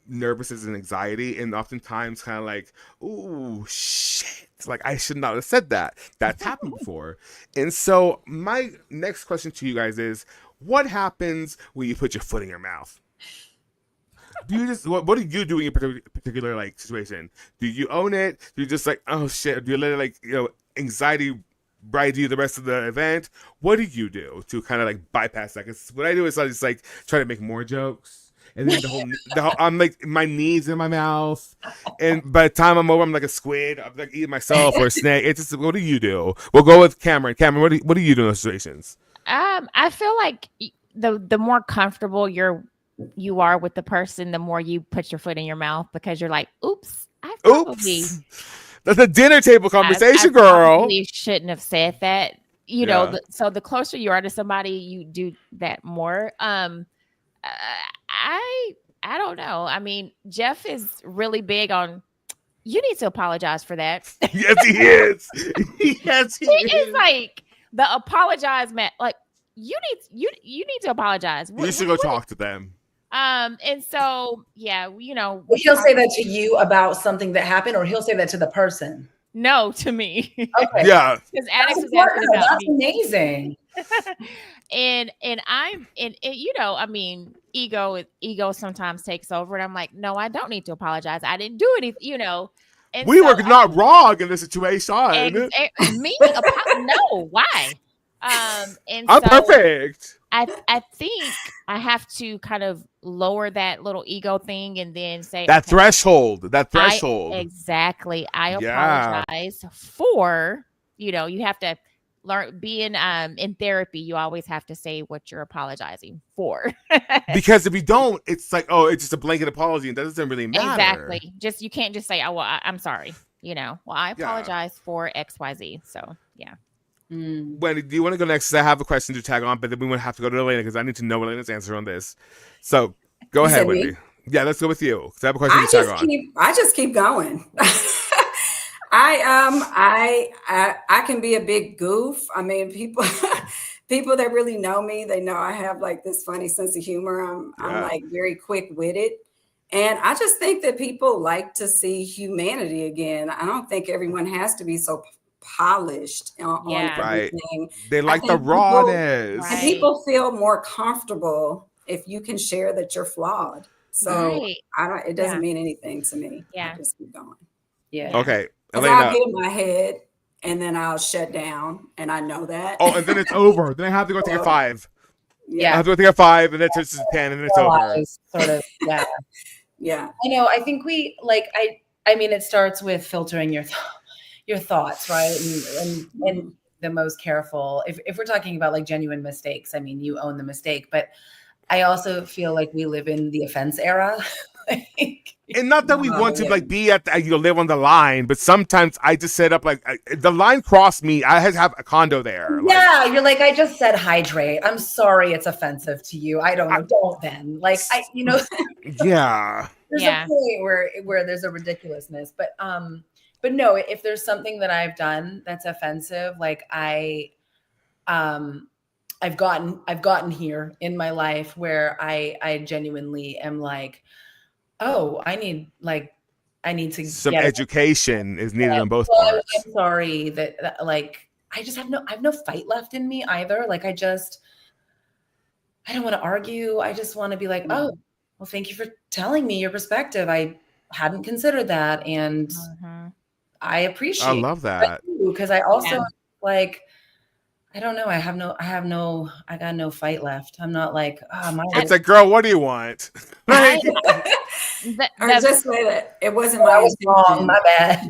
nervousness and anxiety, and oftentimes kind of like, ooh, shit, like I should not have said that. That's happened before. And so my next question to you guys is, what happens when you put your foot in your mouth? Do you just what do you do in your particular like situation? Do you own it? Do you just like, oh shit? Do you let it like, anxiety ride you the rest of the event? What do you do to kind of like bypass that? Because what I do is I just like try to make more jokes, and then the whole I'm like my knees in my mouth, and by the time I'm over, I'm like a squid. I'm like eating myself or a snake. It's just, what do you do? We'll go with Cameron. Cameron, what do you do in those situations? I feel like the more comfortable you are with the person, the more you put your foot in your mouth, because you're like, oops, I probably Oops, that's a dinner table conversation, I girl. probably shouldn't have said that. Yeah. So the closer you are to somebody, you do that more. I don't know. I mean, Jeff is really big on, you need to apologize for that. Yes, he is. Yes, he He is. is like the apologize man. Like, you need to apologize. You should go talk to them. And so yeah, Well, he'll say that to you about something that happened, or he'll say that to the person. no to me. Okay. Yeah. Because That's Alex was asking important. about That's me. amazing. and I'm and I mean, ego sometimes takes over, and I'm like, no, I don't need to apologize. I didn't do anything, And We so were not wrong in this situation. no, why? And I'm so perfect. I think I have to kind of lower that little ego thing and then say That okay, threshold. That threshold. exactly. I Yeah. apologize for, you have to learn being in therapy, you always have to say what you're apologizing for. Because if you don't, it's like, oh, it's just a blanket apology, and that doesn't really matter. Exactly. You can't just say, oh, well, I'm sorry. Well, I Yeah. apologize for XYZ. So yeah. Wendy, do you want to go next? 'Cause I have a question to tag on, but then we would have to go to Elena because I need to know Elena's answer on this. So go You ahead, said me? Wendy. Yeah, let's go with you because I have a question to tag on. I just keep going. I can be a big goof. I mean, people people that really know me, they know I have like this funny sense of humor. I'm Yeah. like very quick-witted. And I just think that people like to see humanity again. I don't think everyone has to be so polished on Yeah. Right. everything. They like the think people- rawness. Right. And people feel more comfortable if you can share that you're flawed. So Right. it doesn't Yeah. mean anything to me. Yeah. I just keep going. Yeah. Okay, Because I'll Elena. get in my head and then I'll shut down, and I know that. Oh, and then it's over. Then I have to go take a 5. I Yeah. have to go take a 5, and then it turns to 10, and then it's over. Realize, sort of. Yeah. Yeah. I know. I think we like. I mean, it starts with filtering your thoughts, right? And the most careful. If we're talking about like genuine mistakes, I mean, you own the mistake, but I also feel like we live in the offense era. And not that we want to like be at live on the line, but sometimes I just set up like the line crossed me. I had to have a condo there. Like, Yeah, you're like, I just said hydrate. I'm sorry, it's offensive to you. I don't know. Don't then. Like yeah. there's a point where there's a ridiculousness, but no, if there's something that I've done that's offensive, like I've gotten here in my life where I genuinely am like, oh, I I need to Some get it. education is needed on both Well, parts. I'm sorry that like I just have no fight left in me either. Like I don't want to argue. I just want to be like, oh, well, thank you for telling me your perspective. I hadn't considered that, and I appreciate. I love that because I also like. I don't know. I got no fight left. I'm not like, it's like, girl, what do you want? Or just say that it wasn't my wrong. My bad.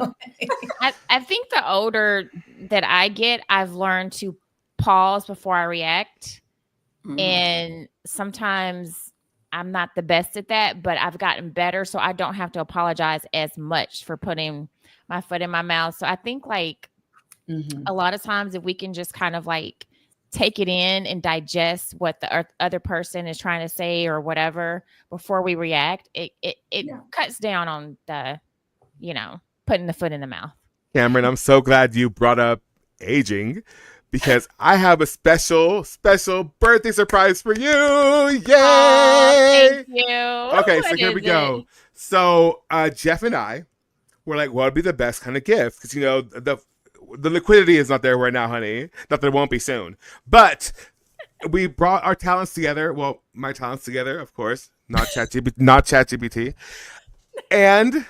I think the older that I get, I've learned to pause before I react. And sometimes I'm not the best at that, but I've gotten better. So I don't have to apologize as much for putting my foot in my mouth. So I think like a lot of times if we can just kind of like take it in and digest what the other person is trying to say or whatever before we react, it cuts down on the, putting the foot in the mouth. Cameron, I'm so glad you brought up aging because I have a special birthday surprise for you. Yay! Thank you. Okay, so here we go. So Jeff and I were like, what would be the best kind of gift? Because, the liquidity is not there right now, honey. Not that it won't be soon. But we brought our talents together. Well, my talents together, of course. Not ChatGPT. And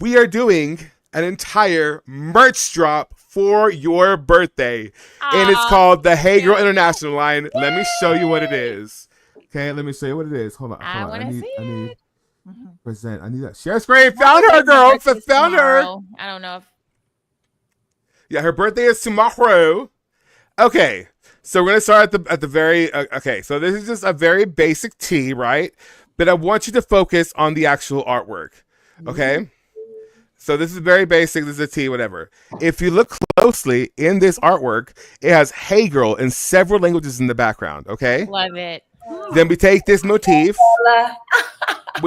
we are doing an entire merch drop for your birthday. And it's called the Hey Girl International line. Let me show you what it is. Okay, let me show you what it is. Hold on. I want to see it. Present. I need that. Share screen. Found her, girl. Found her. I don't know if. Yeah, her birthday is tomorrow. Okay, so we're gonna start at the very. Okay, so this is just a very basic tee, right? But I want you to focus on the actual artwork. Okay, so this is very basic. This is a tee, whatever. If you look closely in this artwork, it has "Hey Girl" in several languages in the background. Okay, love it. Then we take this motif. And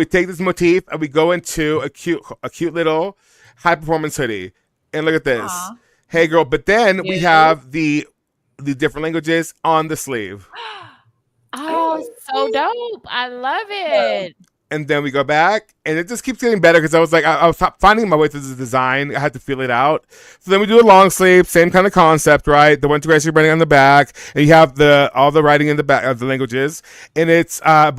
we go into a cute little high performance hoodie. And look at this. Aww. Hey Girl, but then we have the different languages on the sleeve. Oh, so dope. I love it. And then we go back, and it just keeps getting better because I was like, I was finding my way through the design. I had to feel it out. So then we do a long sleeve, same kind of concept, right? The one integration writing on the back, and you have all the writing in the back of the languages. And it's, I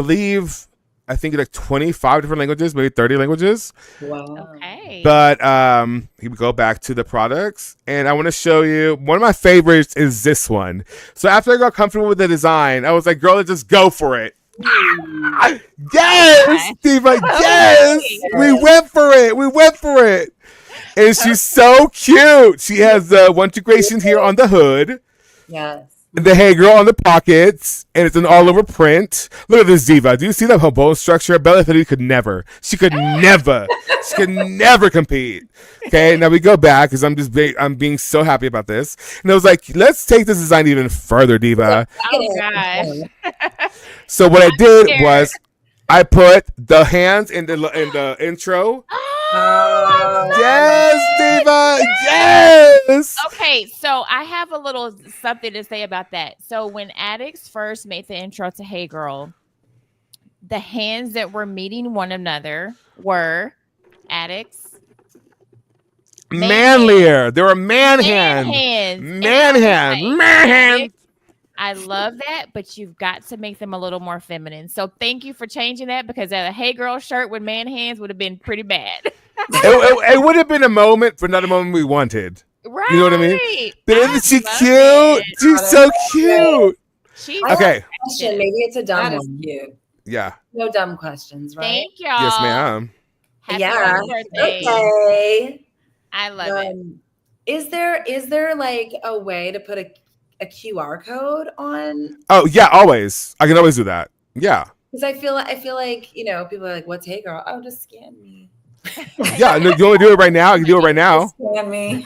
think it's like 25 different languages, maybe 30 languages. Wow. Okay. But we go back to the products, and I want to show you one of my favorites is this one. So after I got comfortable with the design, I was like, girl, let's just go for it. Yes, Diva, yes. We went for it. And she's so cute. She has the one integration here on the hood. Yes. The Hey Girl on the pockets, and it's an all-over print. Look at this diva. Do you see that her bone structure? Bella Hadid could never. She could never compete. Okay, now we go back because I'm being so happy about this. And I was like, let's take this design even further, diva. Oh gosh. So what I did was I put the hands in the intro. Yes, diva. Yes. Okay, so I have a little something to say about that. So when Addicts first made the intro to Hey Girl, the hands that were meeting one another were Addicts. Manlier. There were man hands. Man hands. I love that, but you've got to make them a little more feminine. So thank you for changing that because a Hey Girl shirt with man hands would have been pretty bad. It would have been a moment, but not a moment we wanted. Right. You know what I mean? But isn't she cute? She's so cute. Okay. Question. Maybe it's a dumb one. Cute. Yeah. No dumb questions, right? Thank y'all. Yes, ma'am. Happy birthday. Okay. I love it. Is there like a way to put a QR code on? Oh yeah, always. I can always do that. Yeah. Because I feel like people are like, "What's Hey Girl?" Oh, just scan me. Yeah, no, you want to do it right now? I can do it right now. Scan me.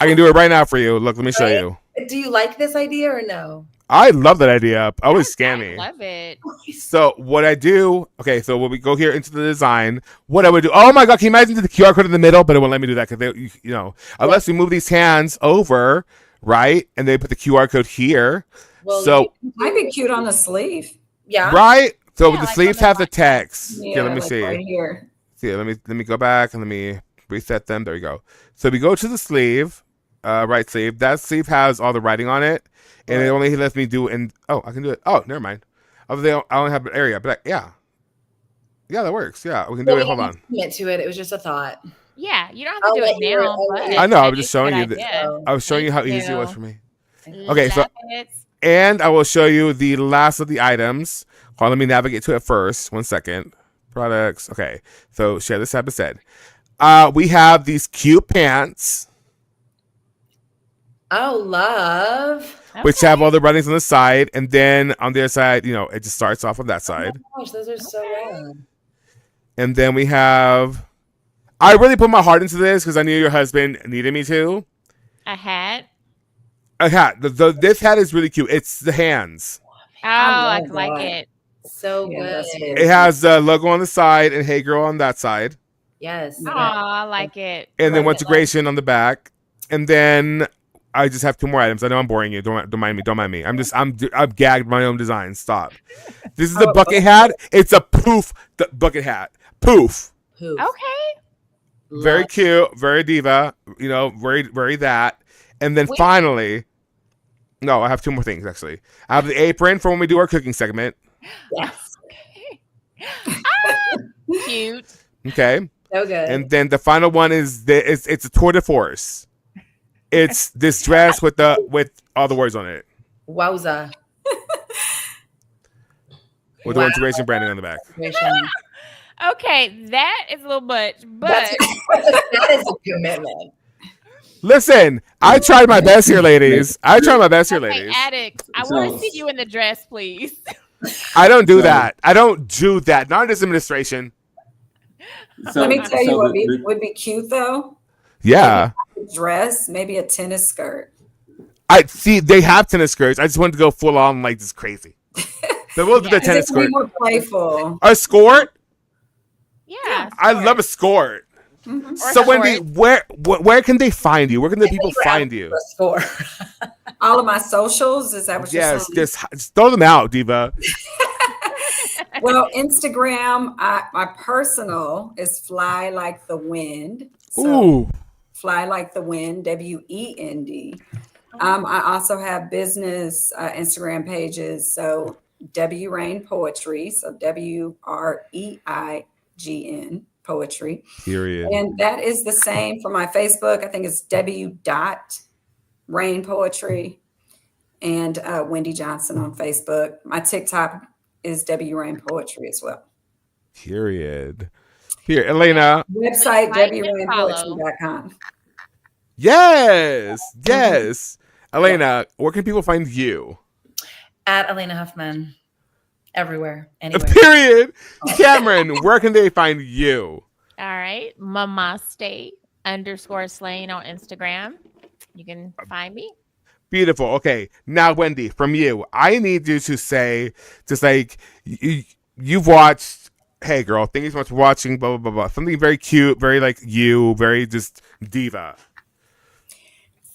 I can do it right now for you. Look, let me show you. Do you like this idea or no? I love that idea. Always scan me. I love it. So what I do, okay, so when we go here into the design, what I would do, oh my God, can you imagine the QR code in the middle? But it won't let me do that because, unless we move these hands over, right? And they put the QR code here. Well, so it might be cute on the sleeve. Yeah. Right? So Yeah, the like sleeves on the have the text. Yeah, let me like see. right here. see. Let me go back and let me reset them. There we go. So we go to the sleeve, right sleeve. That sleeve has all the writing on it, and it only lets me do. And I can do it. Oh, never mind. I only have an area, but yeah, that works. Yeah, we can do it. Hold on. Commit to it. It was just a thought. Yeah, you don't have to do it now. But I know. I was that just is a showing good you. idea. I was showing you how Thank easy it was you. for me. Okay, so Love it. and I will show you the last of the items. Hold on, let me navigate to it first. 1 second. Products. Okay, so share this tab instead. We have these cute pants, Oh, love. which Okay. have all the writings on the side, and then on the other side, it just starts off on that side. Oh my gosh, those are so rad. And then we have. I really put my heart into this because I knew your husband needed me to. A hat. A hat. This hat is really cute. It's the hands. Oh, I love like that. it. So Yeah, good. that's very It has the logo on the side and Hey Girl on that side. Yes. Oh, I like it. And then Love it. integration on the back. And then I just have two more items. I know I'm boring you. Don't mind me. Don't mind me. I'm gagged by my own design. Stop. This is the bucket hat. It's a poof bucket hat. Poof. Poof. Okay. Very Love. cute. Very diva. Very, very that. And then Wait. finally, no, I have two more things actually. I have the apron for when we do our cooking segment. Yes. Cute. Okay. So good. And then the final one is it's a tour de force. It's this dress with all the words on it. Wowza. With Wow. the integration branding on the back. Okay, that is a little much, but That is a commitment. Listen, I tried my best here, ladies. I tried my best here, okay, ladies. Addicts, I want to see you in the dress, please. I don't do that. I don't do that. Not in this administration. So, Let me tell you so what the- would be cute though. Yeah. Dress, maybe a tennis skirt. I see they have tennis skirts. I just wanted to go full on like this crazy. But we'll do the Yeah. tennis It can be skirt. more playful. A skirt? Yeah, I love a skirt. Mhm. Or So a Wendy, skirt. where can they find you? Where can the people find you? A score. All of my socials, is that what you're Yes, saying? just throw them out, Diva. Well, Instagram, my personal is Fly Like the Wind. So Ooh. Fly Like the Wind, WEND. I also have business Instagram pages. So W Rain Poetry. So WREIGN Poetry. Period. And that is the same for my Facebook. I think it's W. Rain Poetry and Wendy Johnson on Facebook. My TikTok is W. Rain Poetry as well. Period. Here, Elena. Website Like and follow. wrainpoetry.com. Yes. Yes. Elena, where can people find you? At Elena Huffman. Everywhere. Anywhere. Period. Cameron, where can they find you? All right, Mamaste_Slane on Instagram. You can find me. Beautiful. Okay. Now, Wendy, from you, I need you to say, just like, you've watched, hey, girl, thank you so much for watching, blah, blah, blah, blah. Something very cute, very like you, very just diva.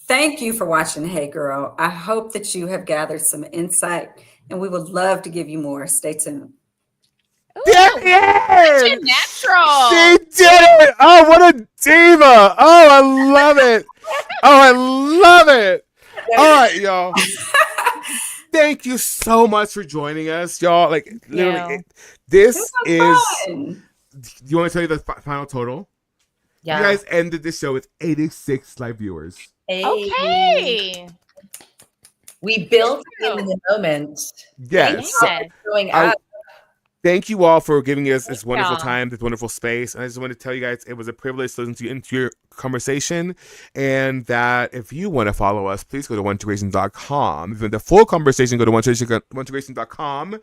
Thank you for watching Hey Girl. I hope that you have gathered some insight and we would love to give you more. Stay tuned. Ooh, There such it a is! natural. She did it! Oh, what a diva! Oh, I love it! Oh, I love it! All right, y'all. Thank you so much for joining us, y'all. Like, literally, this is. Fun. You want me to tell you the final total? Yeah. You guys ended the show with 86 live viewers. Hey. Okay. We built in the moment. Yes. So, Yes. Showing I- up. thank you all for giving us this wonderful y'all. time, this wonderful space. And I just want to tell you guys it was a privilege to listen to you into your conversation. And that if you want to follow us, please go to oneintegration.com. If you want the full conversation, go to oneintegration.com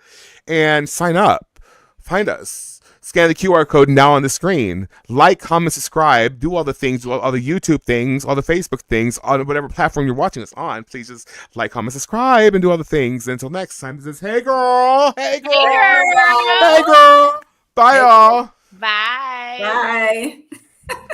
and sign up. Find us. Scan the QR code now on the screen. Like, comment, subscribe. Do all the things, do all the YouTube things, all the Facebook things, on whatever platform you're watching us on. Please just like, comment, subscribe, and do all the things. Until next time, this is Hey Girl. Hey Girl. Hey, girl. Hey Girl. Bye, y'all. Bye. Bye.